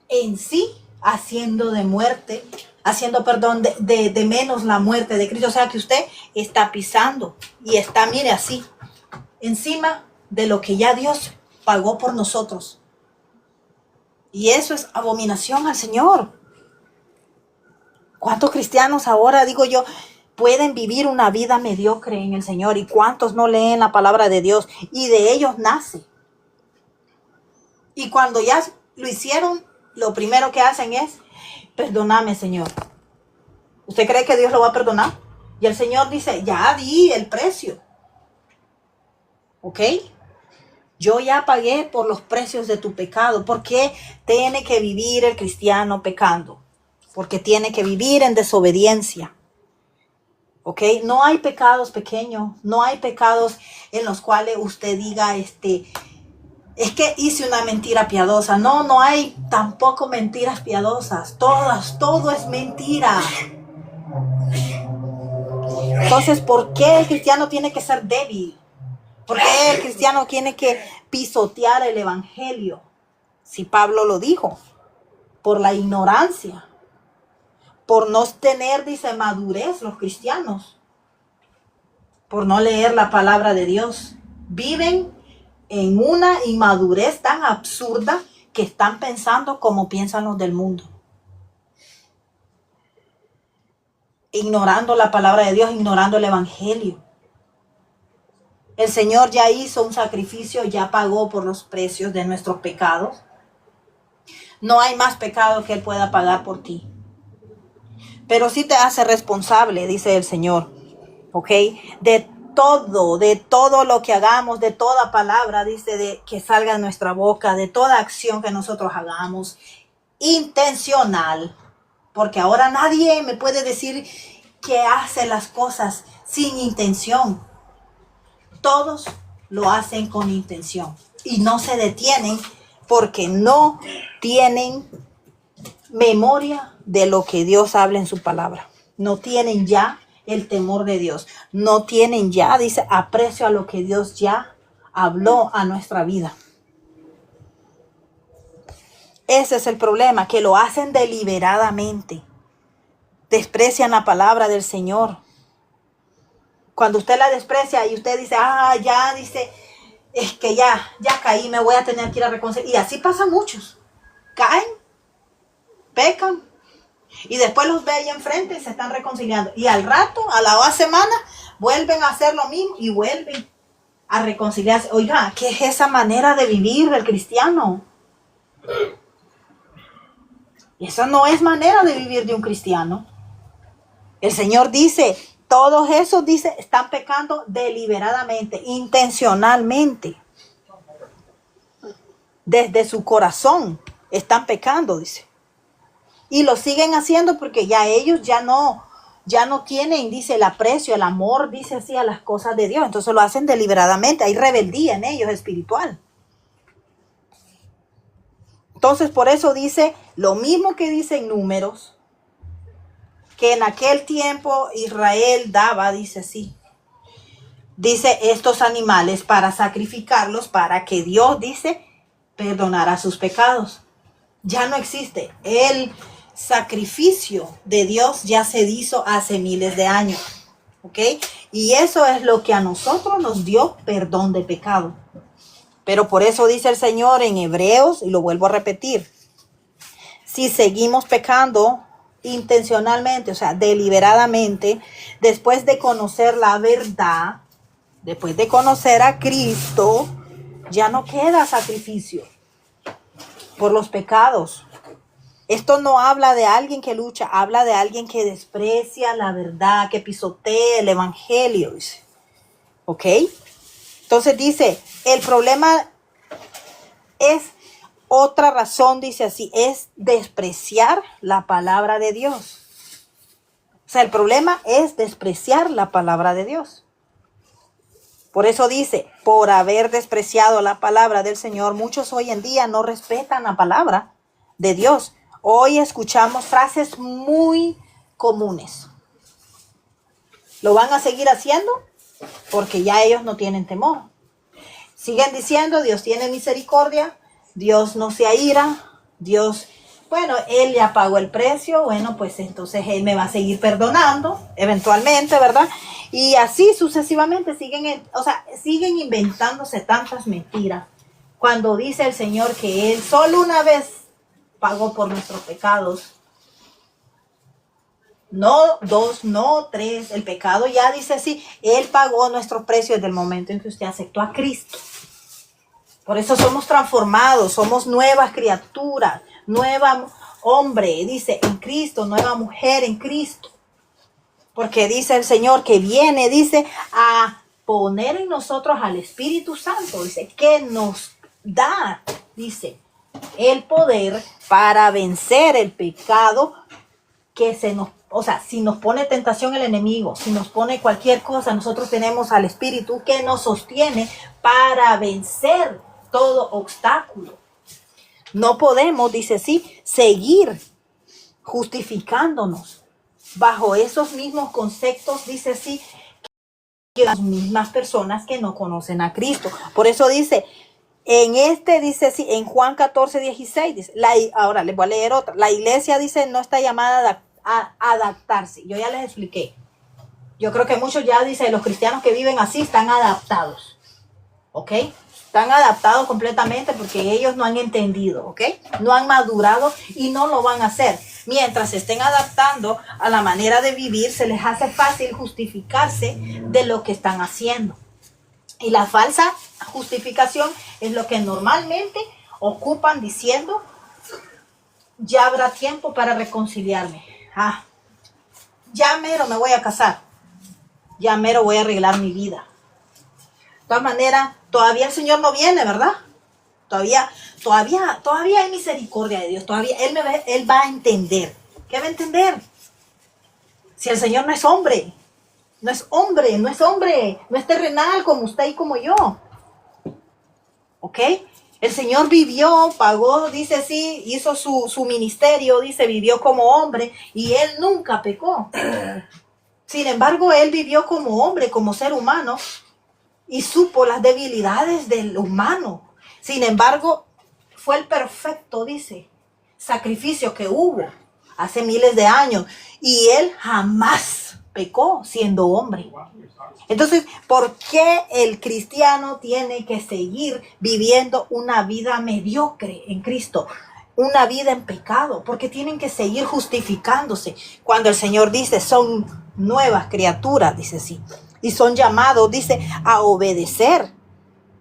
[SPEAKER 1] en sí haciendo de muerte haciendo perdón de menos la muerte de Cristo. O sea que usted está pisando y está, mire, así, encima de lo que ya Dios pagó por nosotros. Y eso es abominación al Señor. ¿Cuántos cristianos ahora, digo yo, pueden vivir una vida mediocre en el Señor? ¿Y cuántos no leen la palabra de Dios? Y de ellos nace. Y cuando ya lo hicieron, lo primero que hacen es, perdóname, Señor. ¿Usted cree que Dios lo va a perdonar? Y el Señor dice, ya di el precio. ¿Ok? Yo ya pagué por los precios de tu pecado. ¿Por qué tiene que vivir el cristiano pecando? Porque tiene que vivir en desobediencia. ¿Ok? No hay pecados pequeños. No hay pecados en los cuales usted diga, es que hice una mentira piadosa. No, no hay tampoco mentiras piadosas. Todo es mentira. Entonces, ¿por qué el cristiano tiene que ser débil? ¿Por qué el cristiano tiene que pisotear el evangelio? Si Pablo lo dijo, por la ignorancia, por no tener, dice, madurez los cristianos, por no leer la palabra de Dios. Viven en una inmadurez tan absurda que están pensando como piensan los del mundo. Ignorando la palabra de Dios, ignorando el evangelio. El Señor ya hizo un sacrificio, ya pagó por los precios de nuestros pecados. No hay más pecado que Él pueda pagar por ti. Pero sí te hace responsable, dice el Señor, ¿ok? De todo lo que hagamos, de toda palabra, dice, de que salga de nuestra boca, de toda acción que nosotros hagamos, intencional. Porque ahora nadie me puede decir que hace las cosas sin intención. Todos lo hacen con intención y no se detienen porque no tienen memoria de lo que Dios habla en su palabra. No tienen ya el temor de Dios. No tienen ya, dice, aprecio a lo que Dios ya habló a nuestra vida. Ese es el problema, que lo hacen deliberadamente. Desprecian la palabra del Señor. Cuando usted la desprecia y usted dice, ya, dice, es que ya caí, me voy a tener que ir a reconciliar. Y así pasa muchos. Caen, pecan, y después los ve ahí enfrente y se están reconciliando. Y al rato, a la semana, vuelven a hacer lo mismo y vuelven a reconciliarse. Oiga, ¿qué es esa manera de vivir del cristiano? Esa no es manera de vivir de un cristiano. El Señor dice, todos esos, dice, están pecando deliberadamente, intencionalmente. Desde su corazón están pecando, dice. Y lo siguen haciendo porque ya ellos ya no tienen, dice, el aprecio, el amor, dice así, a las cosas de Dios. Entonces lo hacen deliberadamente. Hay rebeldía en ellos espiritual. Entonces por eso dice lo mismo que dice en Números, que en aquel tiempo Israel daba, dice así. Dice estos animales para sacrificarlos para que Dios, dice, perdonara sus pecados. Ya no existe. El sacrificio de Dios ya se hizo hace miles de años. ¿Ok? Y eso es lo que a nosotros nos dio perdón de pecado. Pero por eso dice el Señor en Hebreos, y lo vuelvo a repetir, si seguimos pecando intencionalmente, o sea, deliberadamente, después de conocer la verdad, después de conocer a Cristo, ya no queda sacrificio por los pecados. Esto no habla de alguien que lucha, habla de alguien que desprecia la verdad, que pisotea el evangelio, dice. ¿Ok? Entonces dice, el problema es otra razón, dice así, es despreciar la palabra de Dios. O sea, el problema es despreciar la palabra de Dios. Por eso dice, por haber despreciado la palabra del Señor, muchos hoy en día no respetan la palabra de Dios. Hoy escuchamos frases muy comunes. ¿Lo van a seguir haciendo? Porque ya ellos no tienen temor. Siguen diciendo, Dios tiene misericordia, Dios no se aira, Dios Bueno, él ya pagó el precio, bueno, pues entonces él me va a seguir perdonando, eventualmente, ¿verdad? Y así sucesivamente siguen inventándose tantas mentiras. Cuando dice el Señor que Él solo una vez pagó por nuestros pecados, no dos, no tres, el pecado ya dice así, Él pagó nuestro precio desde el momento en que usted aceptó a Cristo. Por eso somos transformados, somos nuevas criaturas, nueva hombre, dice, en Cristo, nueva mujer en Cristo. Porque dice el Señor que viene, dice, a poner en nosotros al Espíritu Santo, dice, que nos da, dice, el poder para vencer el pecado que si nos pone tentación el enemigo, si nos pone cualquier cosa, nosotros tenemos al Espíritu que nos sostiene para vencer todo obstáculo. No podemos, dice sí, seguir justificándonos bajo esos mismos conceptos, dice sí, que las mismas personas que no conocen a Cristo. Por eso dice, dice sí, en Juan 14, 16, dice, ahora les voy a leer otra. La iglesia, dice, no está llamada a adaptarse. Yo ya les expliqué. Yo creo que muchos ya dicen, los cristianos que viven así están adaptados. ¿Ok? Están adaptados completamente porque ellos no han entendido, ¿ok? No han madurado y no lo van a hacer. Mientras se estén adaptando a la manera de vivir, se les hace fácil justificarse de lo que están haciendo. Y la falsa justificación es lo que normalmente ocupan diciendo, ya habrá tiempo para reconciliarme. Ya mero me voy a casar. Ya mero voy a arreglar mi vida. De todas maneras, todavía el Señor no viene, ¿verdad? Todavía hay misericordia de Dios. Todavía Él va a entender. ¿Qué va a entender? Si el Señor no es hombre. No es hombre. No es terrenal como usted y como yo. ¿Ok? El Señor vivió, pagó, dice sí, hizo su ministerio, dice, vivió como hombre y Él nunca pecó. Sin embargo, Él vivió como hombre, como ser humano y supo las debilidades del humano. Sin embargo, fue el perfecto, dice, sacrificio que hubo hace miles de años. Y Él jamás pecó siendo hombre. Entonces, ¿por qué el cristiano tiene que seguir viviendo una vida mediocre en Cristo? Una vida en pecado, porque tienen que seguir justificándose. Cuando el Señor dice, son nuevas criaturas, dice sí. Y son llamados, dice, a obedecer,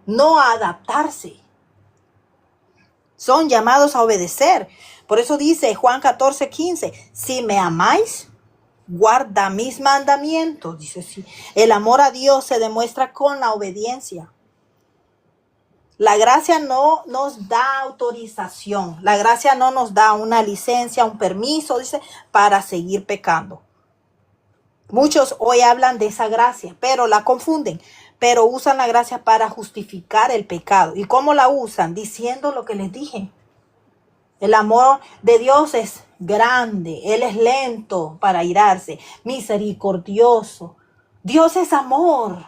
[SPEAKER 1] no a adaptarse. Son llamados a obedecer. Por eso dice Juan 14, 15, si me amáis, guarda mis mandamientos, dice sí. El amor a Dios se demuestra con la obediencia. La gracia no nos da autorización. La gracia no nos da una licencia, un permiso, dice, para seguir pecando. Muchos hoy hablan de esa gracia, pero la confunden. Pero usan la gracia para justificar el pecado. ¿Y cómo la usan? Diciendo lo que les dije. El amor de Dios es grande. Él es lento para irarse, misericordioso. Dios es amor.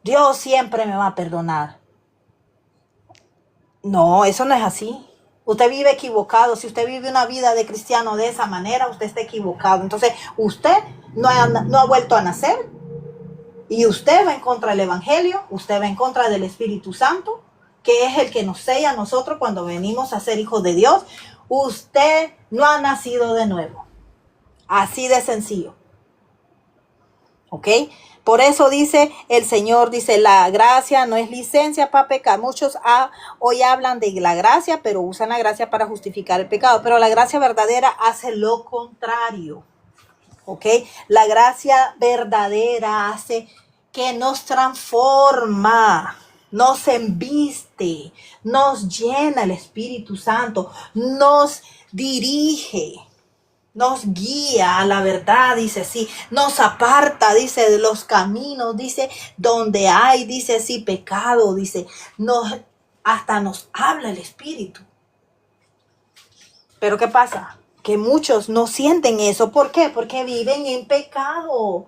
[SPEAKER 1] Dios siempre me va a perdonar. No, eso no es así. Usted vive equivocado. Si usted vive una vida de cristiano de esa manera, usted está equivocado. Entonces, usted no ha vuelto a nacer. Y usted va en contra del Evangelio. Usted va en contra del Espíritu Santo, que es el que nos sella a nosotros cuando venimos a ser hijos de Dios. Usted no ha nacido de nuevo. Así de sencillo. ¿Ok? Por eso dice el Señor, dice, la gracia no es licencia para pecar. Muchos hoy hablan de la gracia, pero usan la gracia para justificar el pecado. Pero la gracia verdadera hace lo contrario. ¿Ok? La gracia verdadera hace que nos transforma, nos embiste, nos llena el Espíritu Santo, nos dirige, nos guía a la verdad, dice sí, nos aparta, dice, de los caminos, dice, donde hay, dice sí, pecado, dice, hasta nos habla el Espíritu. Pero ¿qué pasa? Que muchos no sienten eso. ¿Por qué? Porque viven en pecado.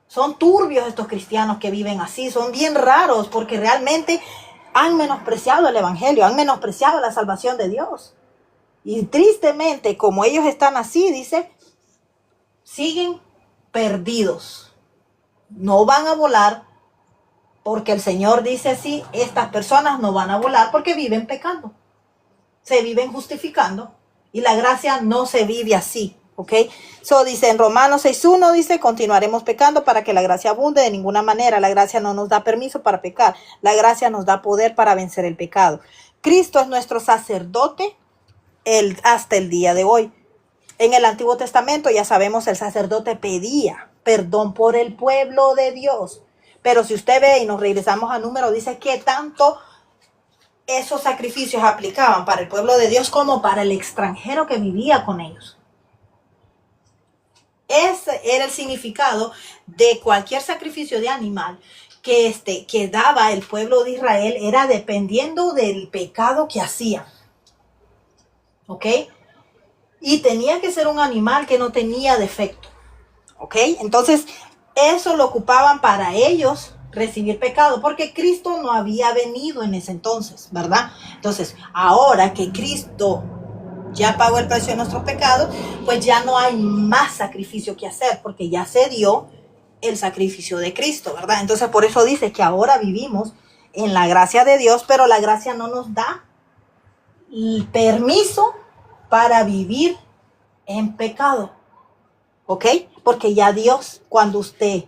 [SPEAKER 1] Son turbios estos cristianos que viven así, son bien raros porque realmente han menospreciado el Evangelio, han menospreciado la salvación de Dios. Y tristemente, como ellos están así, dice, siguen perdidos. No van a volar porque el Señor dice así, estas personas no van a volar porque viven pecando. Se viven justificando y la gracia no se vive así. ¿Ok? So dice en Romanos 6:1, dice, continuaremos pecando para que la gracia abunde. De ninguna manera, la gracia no nos da permiso para pecar. La gracia nos da poder para vencer el pecado. Cristo es nuestro sacerdote hasta el día de hoy. En el Antiguo Testamento, ya sabemos, el sacerdote pedía perdón por el pueblo de Dios. Pero si usted ve y nos regresamos a Números, dice que tanto esos sacrificios aplicaban para el pueblo de Dios como para el extranjero que vivía con ellos. Ese era el significado de cualquier sacrificio de animal que daba el pueblo de Israel, era dependiendo del pecado que hacían. ¿Ok? Y tenía que ser un animal que no tenía defecto. ¿Ok? Entonces, eso lo ocupaban para ellos recibir pecado, porque Cristo no había venido en ese entonces, ¿verdad? Entonces, ahora que Cristo ya pagó el precio de nuestros pecados, pues ya no hay más sacrificio que hacer, porque ya se dio el sacrificio de Cristo, ¿verdad? Entonces, por eso dice que ahora vivimos en la gracia de Dios, pero la gracia no nos da el permiso para vivir en pecado, ¿ok? Porque ya Dios, cuando usted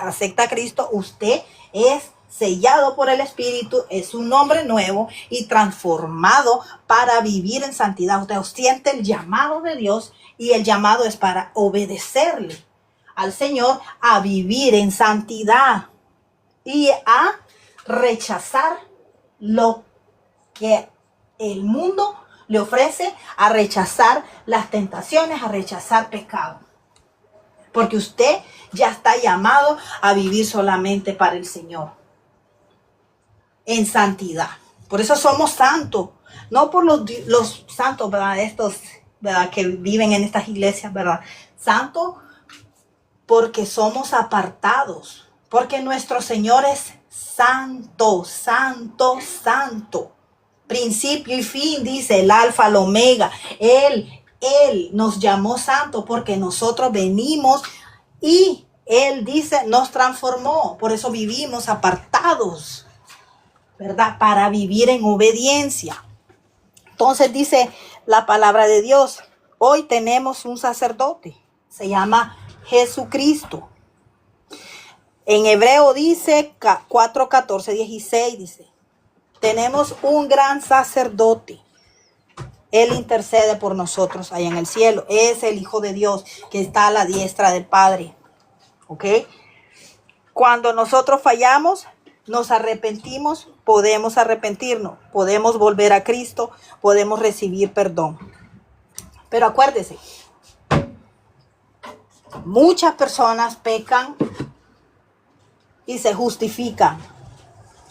[SPEAKER 1] acepta a Cristo, usted es sellado por el Espíritu, es un hombre nuevo y transformado para vivir en santidad. Usted siente el llamado de Dios y el llamado es para obedecerle al Señor, a vivir en santidad y a rechazar lo que el mundo le ofrece, a rechazar las tentaciones, a rechazar pecado. Porque usted ya está llamado a vivir solamente para el Señor, en santidad. Por eso somos santos, no por los santos, ¿verdad? Estos, ¿verdad? Que viven en estas iglesias, ¿verdad? Santos porque somos apartados, porque nuestro Señor es santo, santo, santo. Principio y fin, dice el alfa, el omega. Él nos llamó santo porque nosotros venimos y Él dice, nos transformó. Por eso vivimos apartados, ¿verdad? Para vivir en obediencia. Entonces dice la palabra de Dios, hoy tenemos un sacerdote, se llama Jesucristo. En Hebreo dice 4:14-16, dice, tenemos un gran sacerdote. Él intercede por nosotros allá en el cielo. Es el Hijo de Dios que está a la diestra del Padre. ¿Ok? Cuando nosotros fallamos, nos arrepentimos, podemos arrepentirnos, podemos volver a Cristo, podemos recibir perdón. Pero acuérdese, muchas personas pecan y se justifican.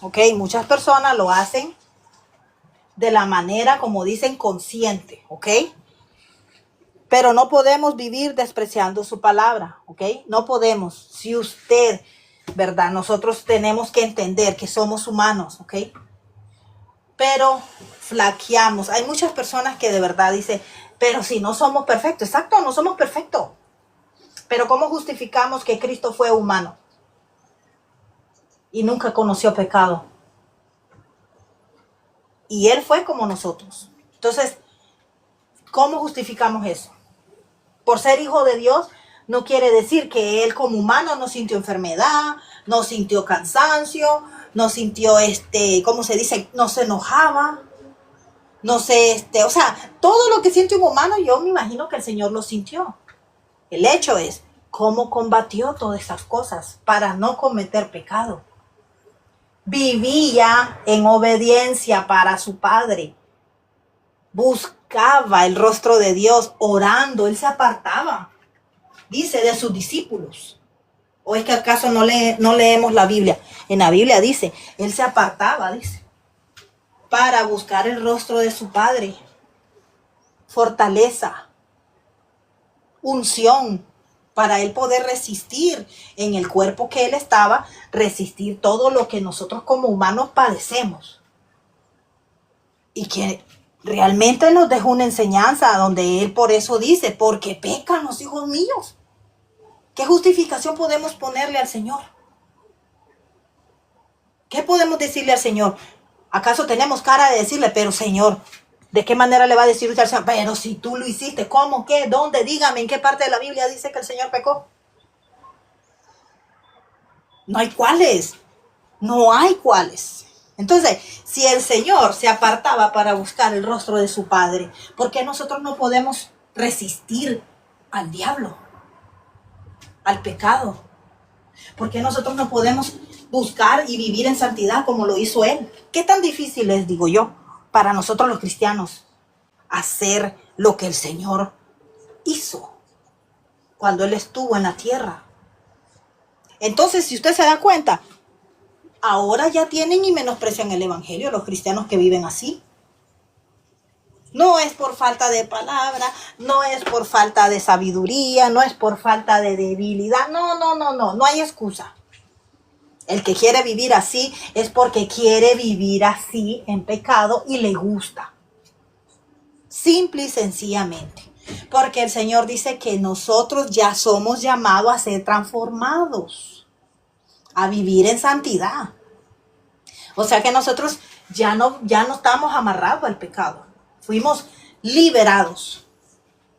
[SPEAKER 1] ¿Ok? Muchas personas lo hacen de la manera, como dicen, consciente. ¿Ok? Pero no podemos vivir despreciando su palabra. ¿Ok? No podemos. Si usted, ¿verdad? Nosotros tenemos que entender que somos humanos. ¿Ok? Pero flaqueamos. Hay muchas personas que de verdad dicen, pero si no somos perfectos. Exacto, no somos perfectos. Pero ¿cómo justificamos que Cristo fue humano y nunca conoció pecado? Y Él fue como nosotros. Entonces, ¿cómo justificamos eso? Por ser hijo de Dios, no quiere decir que Él como humano no sintió enfermedad, no sintió cansancio, no sintió, ¿cómo se dice? No se enojaba, no sé, o sea, todo lo que siente un humano, yo me imagino que el Señor lo sintió. El hecho es, ¿cómo combatió todas esas cosas para no cometer pecado? Vivía en obediencia para su Padre. Buscaba el rostro de Dios orando. Él se apartaba, dice, de sus discípulos. ¿O es que acaso no leemos la Biblia? En la Biblia dice, Él se apartaba, dice, para buscar el rostro de su Padre. Fortaleza, unción, para Él poder resistir en el cuerpo que Él estaba, resistir todo lo que nosotros como humanos padecemos. Y que Realmente nos dejó una enseñanza donde Él por eso dice, porque pecan los hijos míos. ¿Qué justificación podemos ponerle al Señor? ¿Qué podemos decirle al Señor? ¿Acaso tenemos cara de decirle, pero Señor, ¿de qué manera le va a decir usted al Señor? Pero si tú lo hiciste, ¿cómo? ¿Qué? ¿Dónde? Dígame, ¿en qué parte de la Biblia dice que el Señor pecó? No hay cuáles. No hay cuáles. Entonces, si el Señor se apartaba para buscar el rostro de su Padre, ¿por qué nosotros no podemos resistir al diablo, al pecado? ¿Por qué nosotros no podemos buscar y vivir en santidad como lo hizo Él? ¿Qué tan difícil es, digo yo, para nosotros los cristianos hacer lo que el Señor hizo cuando Él estuvo en la tierra? Entonces, si usted se da cuenta, ahora ya tienen y menosprecian el evangelio los cristianos que viven así. No es por falta de palabra, no es por falta de sabiduría, no es por falta de debilidad. No hay excusa. El que quiere vivir así es porque quiere vivir así en pecado y le gusta. Simple y sencillamente. Porque el Señor dice que nosotros ya somos llamados a ser transformados, a vivir en santidad. O sea que nosotros ya no estamos amarrados al pecado. Fuimos liberados.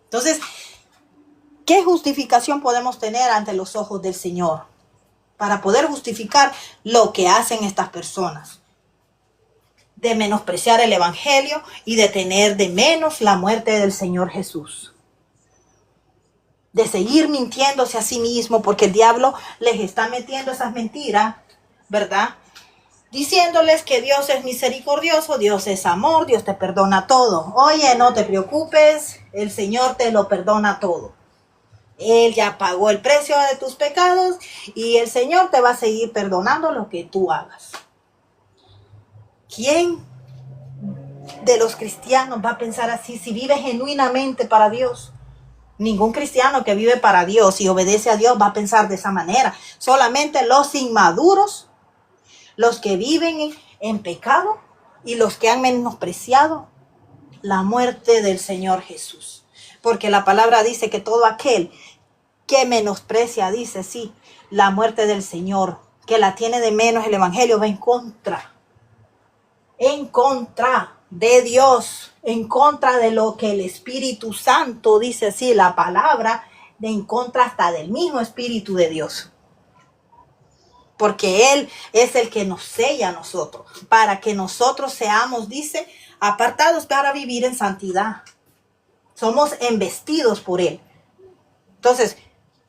[SPEAKER 1] Entonces, ¿qué justificación podemos tener ante los ojos del Señor para poder justificar lo que hacen estas personas? De menospreciar el evangelio y de tener de menos la muerte del Señor Jesús. De seguir mintiéndose a sí mismo porque el diablo les está metiendo esas mentiras, ¿verdad? Diciéndoles que Dios es misericordioso, Dios es amor, Dios te perdona todo. Oye, no te preocupes, el Señor te lo perdona todo. Él ya pagó el precio de tus pecados y el Señor te va a seguir perdonando lo que tú hagas. ¿Quién de los cristianos va a pensar así si vive genuinamente para Dios? Ningún cristiano que vive para Dios y obedece a Dios va a pensar de esa manera. Solamente los inmaduros, los que viven en pecado y los que han menospreciado la muerte del Señor Jesús. Porque la palabra dice que todo aquel que menosprecia, dice, sí, la muerte del Señor, que la tiene de menos el evangelio, va en contra de Dios, en contra de lo que el Espíritu Santo dice, sí, la palabra, en contra hasta del mismo Espíritu de Dios. Porque Él es el que nos sella a nosotros, para que nosotros seamos, dice, apartados para vivir en santidad. Somos embestidos por Él. Entonces,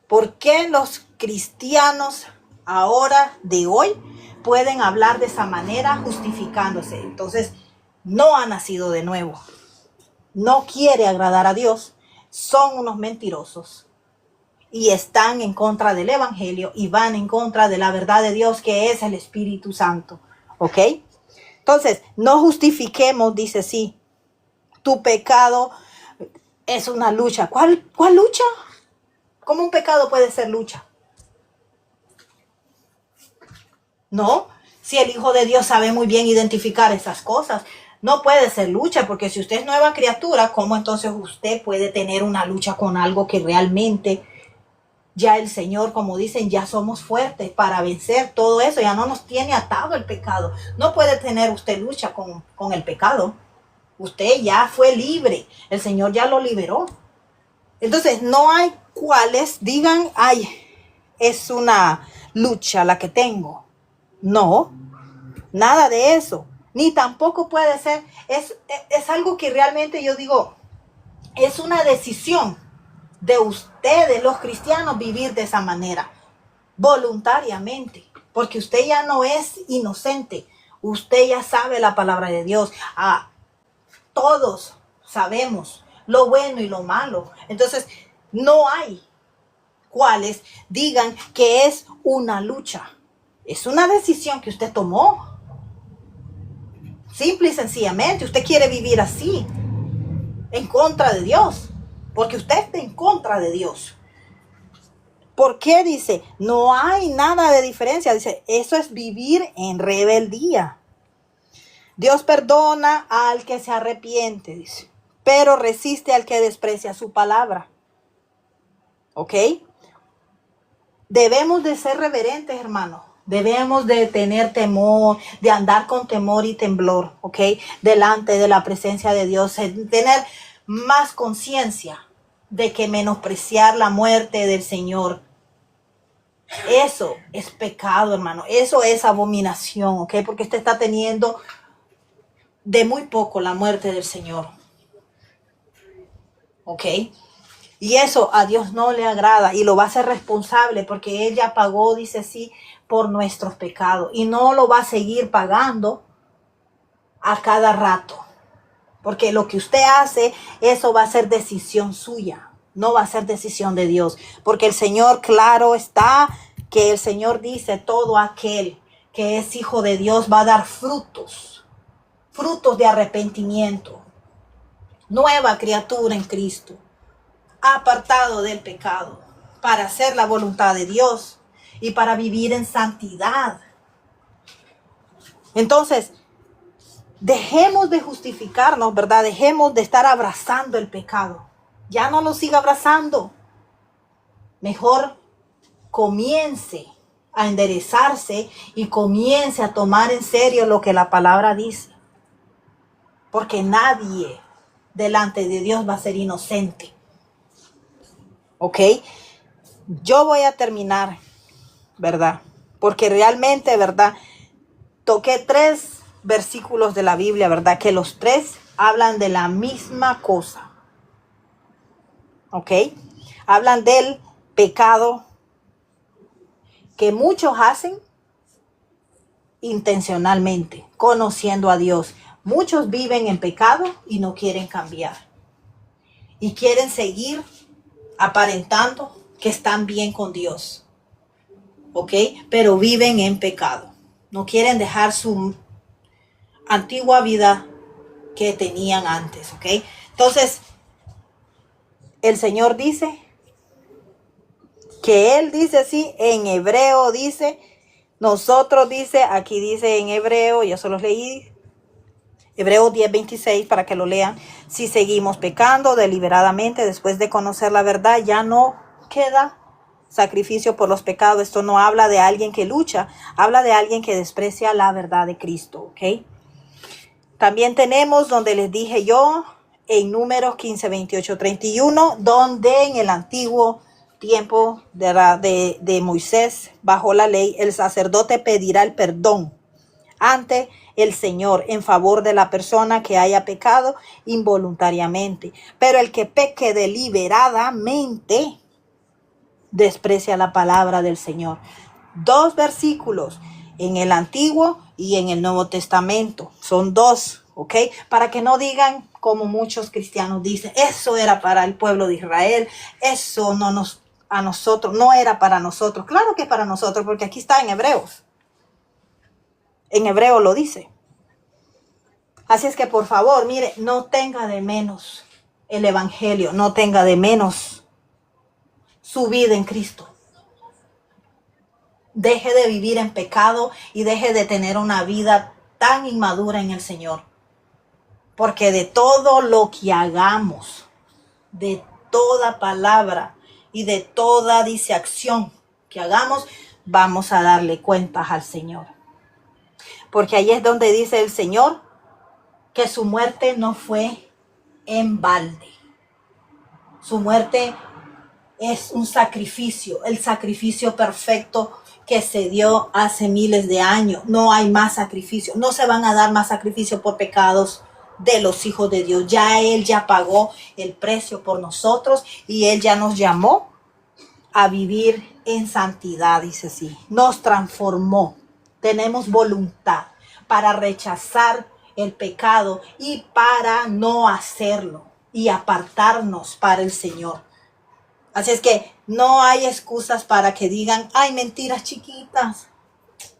[SPEAKER 1] ¿por qué los cristianos ahora de hoy pueden hablar de esa manera justificándose? Entonces, no ha nacido de nuevo. No quiere agradar a Dios. Son unos mentirosos. Y están en contra del evangelio y van en contra de la verdad de Dios que es el Espíritu Santo. ¿Ok? Entonces, no justifiquemos, dice, sí, tu pecado es una lucha. ¿Cuál lucha? ¿Cómo un pecado puede ser lucha? No, si el Hijo de Dios sabe muy bien identificar esas cosas, no puede ser lucha, porque si usted es nueva criatura, ¿cómo entonces usted puede tener una lucha con algo que realmente ya el Señor, como dicen, ya somos fuertes para vencer todo eso? Ya no nos tiene atado el pecado. No puede tener usted lucha con el pecado. Usted ya fue libre. El Señor ya lo liberó. Entonces, no hay cuales digan, ay, es una lucha la que tengo. No, nada de eso. Ni tampoco puede ser. Es algo que realmente yo digo, es una decisión de ustedes, los cristianos, vivir de esa manera, voluntariamente, porque usted ya no es inocente, usted ya sabe la palabra de Dios. Todos sabemos lo bueno y lo malo. Entonces, no hay cuales digan que es una lucha. Es una decisión que usted tomó. Simple y sencillamente, usted quiere vivir así, en contra de Dios. Porque usted está en contra de Dios. ¿Por qué? Dice, no hay nada de diferencia. Dice, eso es vivir en rebeldía. Dios perdona al que se arrepiente, dice, pero resiste al que desprecia su palabra. ¿Ok? Debemos de ser reverentes, hermanos. Debemos de tener temor, de andar con temor y temblor, ¿ok? Delante de la presencia de Dios, tener más conciencia de que menospreciar la muerte del Señor, eso es pecado, hermano. Eso es abominación, ¿ok? Porque usted está teniendo de muy poco la muerte del Señor, ¿ok? Y eso a Dios no le agrada y lo va a hacer responsable porque Él ya pagó, dice así, por nuestros pecados. Y no lo va a seguir pagando a cada rato. Porque lo que usted hace, eso va a ser decisión suya. No va a ser decisión de Dios. Porque el Señor, claro está, que el Señor dice, todo aquel que es hijo de Dios va a dar frutos. Frutos de arrepentimiento. Nueva criatura en Cristo. Apartado del pecado, para hacer la voluntad de Dios y para vivir en santidad. Entonces, dejemos de justificarnos, ¿verdad? Dejemos de estar abrazando el pecado. Ya no lo siga abrazando. Mejor comience a enderezarse y comience a tomar en serio lo que la palabra dice. Porque nadie delante de Dios va a ser inocente. ¿Ok? Yo voy a terminar, ¿verdad? Porque realmente, ¿verdad? Toqué 3 versículos de la Biblia, ¿verdad? Que los 3 hablan de la misma cosa. ¿Ok? Hablan del pecado que muchos hacen intencionalmente, conociendo a Dios. Muchos viven en pecado y no quieren cambiar. Y quieren seguir aparentando que están bien con Dios. ¿Ok? Pero viven en pecado. No quieren dejar su antigua vida que tenían antes. ¿Ok? Entonces, el Señor dice que Él dice así, en hebreo dice, nosotros dice, aquí dice en hebreo, yo se los leí, Hebreos 10:26 para que lo lean. Si seguimos pecando deliberadamente después de conocer la verdad, ya no queda sacrificio por los pecados. Esto no habla de alguien que lucha, habla de alguien que desprecia la verdad de Cristo, ¿ok? También tenemos donde les dije yo, en Números 15, 28, 31, donde en el antiguo tiempo de Moisés, bajo la ley, el sacerdote pedirá el perdón ante el Señor en favor de la persona que haya pecado involuntariamente. Pero el que peque deliberadamente desprecia la palabra del Señor. 2 versículos en el Antiguo y en el Nuevo Testamento. Son 2, ¿ok? Para que no digan como muchos cristianos dicen, eso era para el pueblo de Israel, eso a nosotros, no era para nosotros. Claro que es para nosotros, porque aquí está en Hebreos. En hebreo lo dice. Así es que por favor, mire, no tenga de menos el evangelio, no tenga de menos su vida en Cristo. Deje de vivir en pecado y deje de tener una vida tan inmadura en el Señor. Porque de todo lo que hagamos, de toda palabra y de toda dice acción que hagamos, vamos a darle cuentas al Señor. Porque ahí es donde dice el Señor que su muerte no fue en balde. Su muerte es un sacrificio, el sacrificio perfecto que se dio hace miles de años. No hay más sacrificio, no se van a dar más sacrificios por pecados de los hijos de Dios. Ya Él ya pagó el precio por nosotros y Él ya nos llamó a vivir en santidad, dice así. Nos transformó. Tenemos voluntad para rechazar el pecado y para no hacerlo y apartarnos para el Señor. Así es que no hay excusas para que digan, ay, mentiras chiquitas,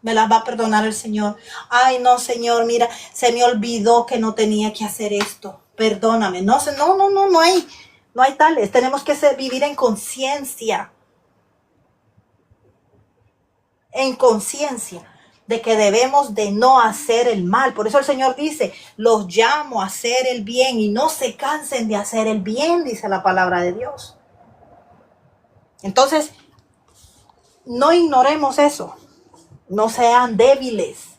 [SPEAKER 1] me las va a perdonar el Señor. Ay, no, Señor, mira, se me olvidó que no tenía que hacer esto. Perdóname. No hay tales. Tenemos que vivir en conciencia. En conciencia. de que debemos de no hacer el mal. Por eso el Señor dice, los llamo a hacer el bien y no se cansen de hacer el bien, dice la palabra de Dios. Entonces, no ignoremos eso. No sean débiles.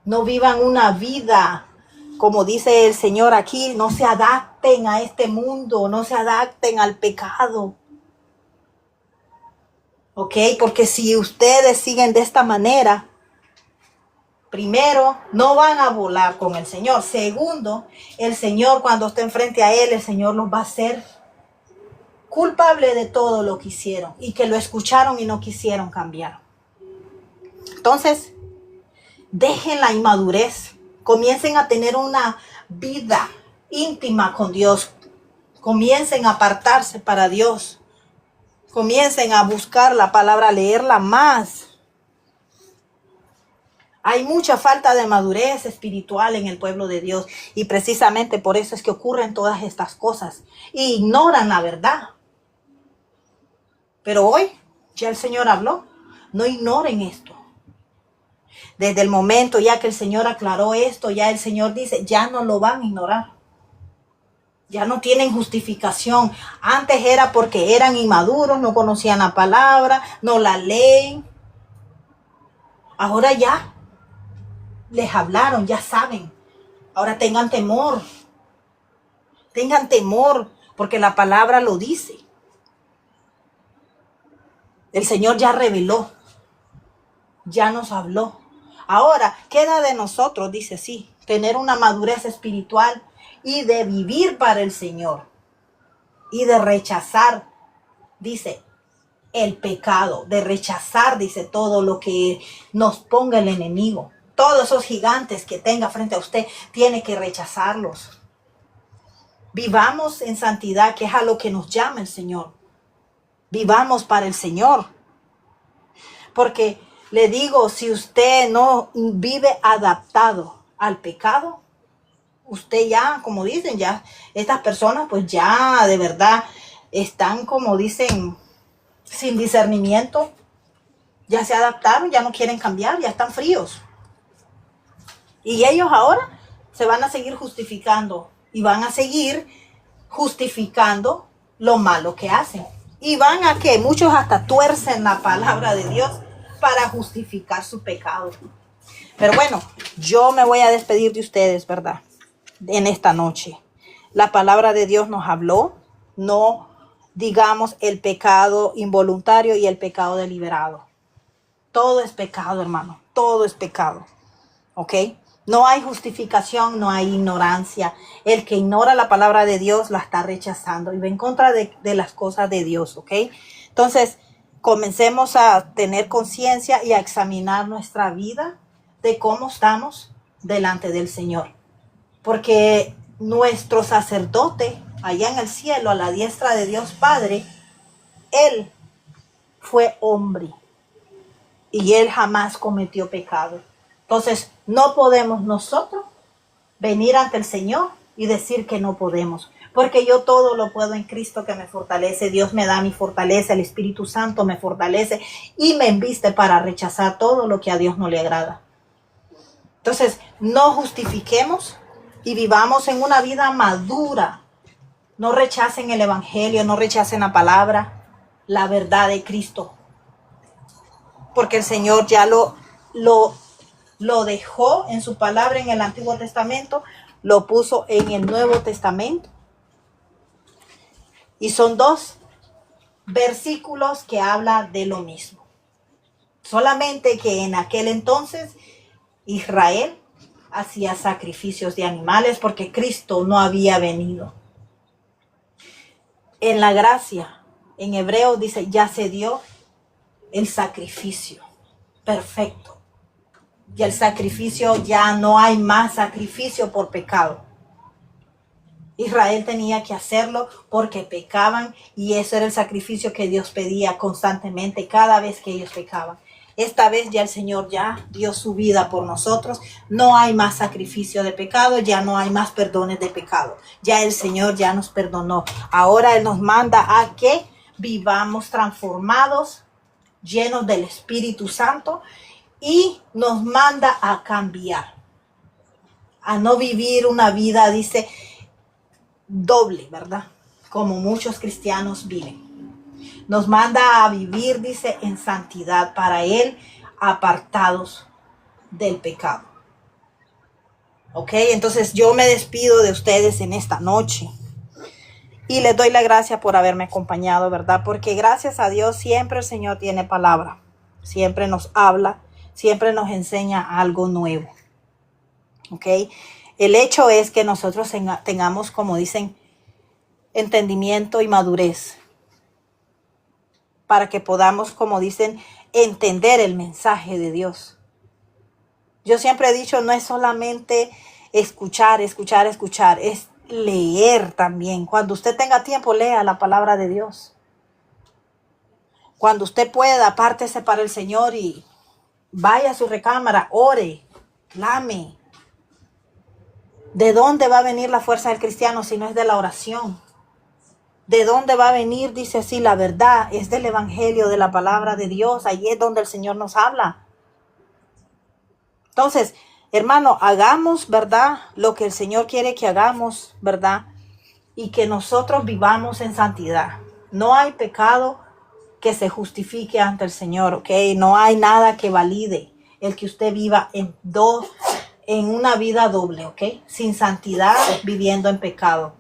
[SPEAKER 1] No vivan una vida, como dice el Señor aquí, no se adapten a este mundo, no se adapten al pecado. ¿Ok? Porque si ustedes siguen de esta manera, primero, no van a volar con el Señor. Segundo, el Señor, cuando estén frente a Él, el Señor los va a hacer culpable de todo lo que hicieron y que lo escucharon y no quisieron cambiar. Entonces, dejen la inmadurez. Comiencen a tener una vida íntima con Dios. Comiencen a apartarse para Dios. Comiencen a buscar la palabra, a leerla más. Hay mucha falta de madurez espiritual en el pueblo de Dios y precisamente por eso es que ocurren todas estas cosas y ignoran la verdad. Pero hoy ya el Señor habló, no ignoren esto. Desde el momento ya que el Señor aclaró esto, ya el Señor dice, ya no lo van a ignorar. Ya no tienen justificación. Antes era porque eran inmaduros, no conocían la palabra, no la leen. Ahora ya les hablaron, ya saben. Ahora tengan temor. Tengan temor, porque la palabra lo dice. El Señor ya reveló, ya nos habló. Ahora queda de nosotros, dice así, tener una madurez espiritual y de vivir para el Señor y de rechazar, dice, el pecado, de rechazar, dice, todo lo que nos ponga el enemigo. Todos esos gigantes que tenga frente a usted, tiene que rechazarlos. Vivamos en santidad, que es a lo que nos llama el Señor. Vivamos para el Señor. Porque le digo, si usted no vive adaptado al pecado, usted ya, como dicen, ya estas personas pues ya de verdad están, como dicen, sin discernimiento. Ya se adaptaron, ya no quieren cambiar, ya están fríos. Y ellos ahora se van a seguir justificando y van a seguir justificando lo malo que hacen. Y van a que muchos hasta tuercen la palabra de Dios para justificar su pecado. Pero bueno, yo me voy a despedir de ustedes, ¿verdad? En esta noche. La palabra de Dios nos habló, no digamos el pecado involuntario y el pecado deliberado. Todo es pecado, hermano, todo es pecado. ¿Ok? No hay justificación, no hay ignorancia. El que ignora la palabra de Dios la está rechazando y va en contra de las cosas de Dios, ¿ok? Entonces, comencemos a tener conciencia y a examinar nuestra vida de cómo estamos delante del Señor. Porque nuestro sacerdote allá en el cielo, a la diestra de Dios Padre, Él fue hombre y Él jamás cometió pecado. Entonces, no podemos nosotros venir ante el Señor y decir que no podemos. Porque yo todo lo puedo en Cristo que me fortalece. Dios me da mi fortaleza, el Espíritu Santo me fortalece y me enviste para rechazar todo lo que a Dios no le agrada. Entonces, no justifiquemos y vivamos en una vida madura. No rechacen el Evangelio, no rechacen la palabra, la verdad de Cristo. Porque el Señor ya lo dejó en su palabra en el Antiguo Testamento, lo puso en el Nuevo Testamento. Y son 2 versículos que hablan de lo mismo. Solamente que en aquel entonces Israel hacía sacrificios de animales porque Cristo no había venido. En la gracia, en hebreo dice, ya se dio el sacrificio perfecto. Y el sacrificio, ya no hay más sacrificio por pecado. Israel tenía que hacerlo porque pecaban y eso era el sacrificio que Dios pedía constantemente cada vez que ellos pecaban. Esta vez ya el Señor ya dio su vida por nosotros. No hay más sacrificio de pecado, ya no hay más perdones de pecado. Ya el Señor ya nos perdonó. Ahora Él nos manda a que vivamos transformados, llenos del Espíritu Santo y nos manda a cambiar, a no vivir una vida, dice, doble, ¿verdad? Como muchos cristianos viven. Nos manda a vivir, dice, en santidad para Él, apartados del pecado. ¿Ok? Entonces yo me despido de ustedes en esta noche. Y les doy la gracia por haberme acompañado, ¿verdad? Porque gracias a Dios siempre el Señor tiene palabra. Siempre nos habla, siempre nos enseña algo nuevo. ¿Ok? El hecho es que nosotros tengamos, como dicen, entendimiento y madurez. Para que podamos, como dicen, entender el mensaje de Dios. Yo siempre he dicho, no es solamente escuchar, es leer también. Cuando usted tenga tiempo, lea la palabra de Dios. Cuando usted pueda, apártese para el Señor y vaya a su recámara, ore, clame. ¿De dónde va a venir la fuerza del cristiano si no es de la oración? ¿De dónde va a venir? Dice así, la verdad es del evangelio, de la palabra de Dios. Allí es donde el Señor nos habla. Entonces, hermano, hagamos, ¿verdad? Lo que el Señor quiere que hagamos, ¿verdad? Y que nosotros vivamos en santidad. No hay pecado que se justifique ante el Señor, ¿ok? No hay nada que valide el que usted viva en una vida doble, ¿ok? Sin santidad, viviendo en pecado.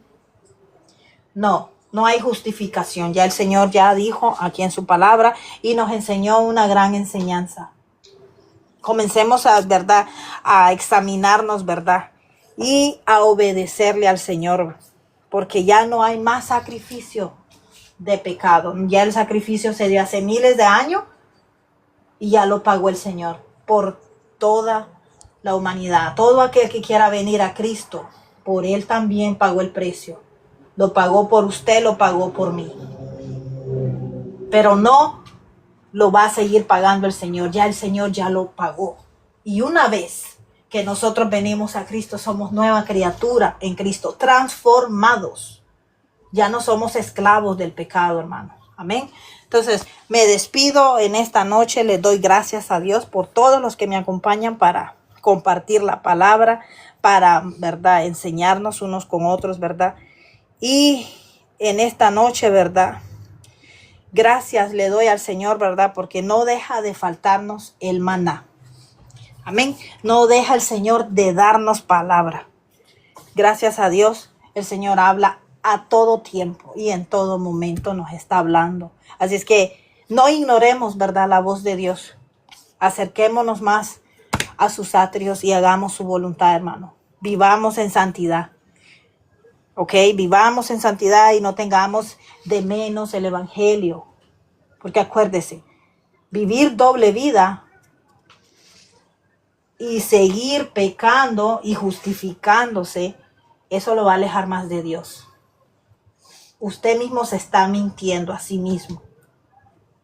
[SPEAKER 1] No hay justificación. Ya el Señor ya dijo aquí en su palabra y nos enseñó una gran enseñanza. Comencemos ¿verdad? A examinarnos, ¿verdad? Y a obedecerle al Señor, porque ya no hay más sacrificio de pecado. Ya el sacrificio se dio hace miles de años y ya lo pagó el Señor por toda la humanidad. Todo aquel que quiera venir a Cristo, por Él también pagó el precio. Lo pagó por usted, lo pagó por mí. Pero no lo va a seguir pagando el Señor. Ya el Señor ya lo pagó. Y una vez que nosotros venimos a Cristo, somos nueva criatura en Cristo, transformados. Ya no somos esclavos del pecado, hermanos. Amén. Entonces, me despido en esta noche. Les doy gracias a Dios por todos los que me acompañan para compartir la palabra, para, ¿verdad?, enseñarnos unos con otros, ¿verdad? Y en esta noche, ¿verdad?, gracias le doy al Señor, ¿verdad? Porque no deja de faltarnos el maná. Amén. No deja el Señor de darnos palabra. Gracias a Dios, el Señor habla a todo tiempo y en todo momento nos está hablando. Así es que no ignoremos, ¿verdad?, la voz de Dios. Acerquémonos más a sus atrios y hagamos su voluntad, hermano. Vivamos en santidad. ¿Ok? Vivamos en santidad y no tengamos de menos el evangelio. Porque acuérdese, vivir doble vida y seguir pecando y justificándose, eso lo va a alejar más de Dios. Usted mismo se está mintiendo a sí mismo.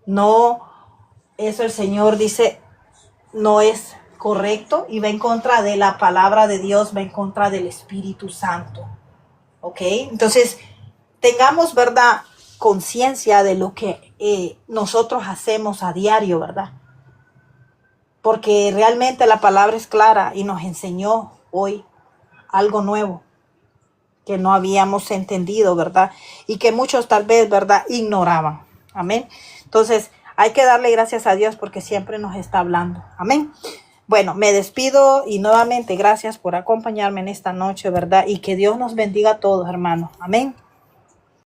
[SPEAKER 1] No, eso el Señor dice, no es correcto y va en contra de la palabra de Dios, va en contra del Espíritu Santo. ¿Ok? Entonces, tengamos, ¿verdad?, conciencia de lo que nosotros hacemos a diario, ¿verdad? Porque realmente la palabra es clara y nos enseñó hoy algo nuevo que no habíamos entendido, ¿verdad? Y que muchos tal vez, ¿verdad?, ignoraban. Amén. Entonces, hay que darle gracias a Dios porque siempre nos está hablando. Amén. Bueno, me despido y nuevamente gracias por acompañarme en esta noche, ¿verdad? Y que Dios nos bendiga a todos, hermanos. Amén.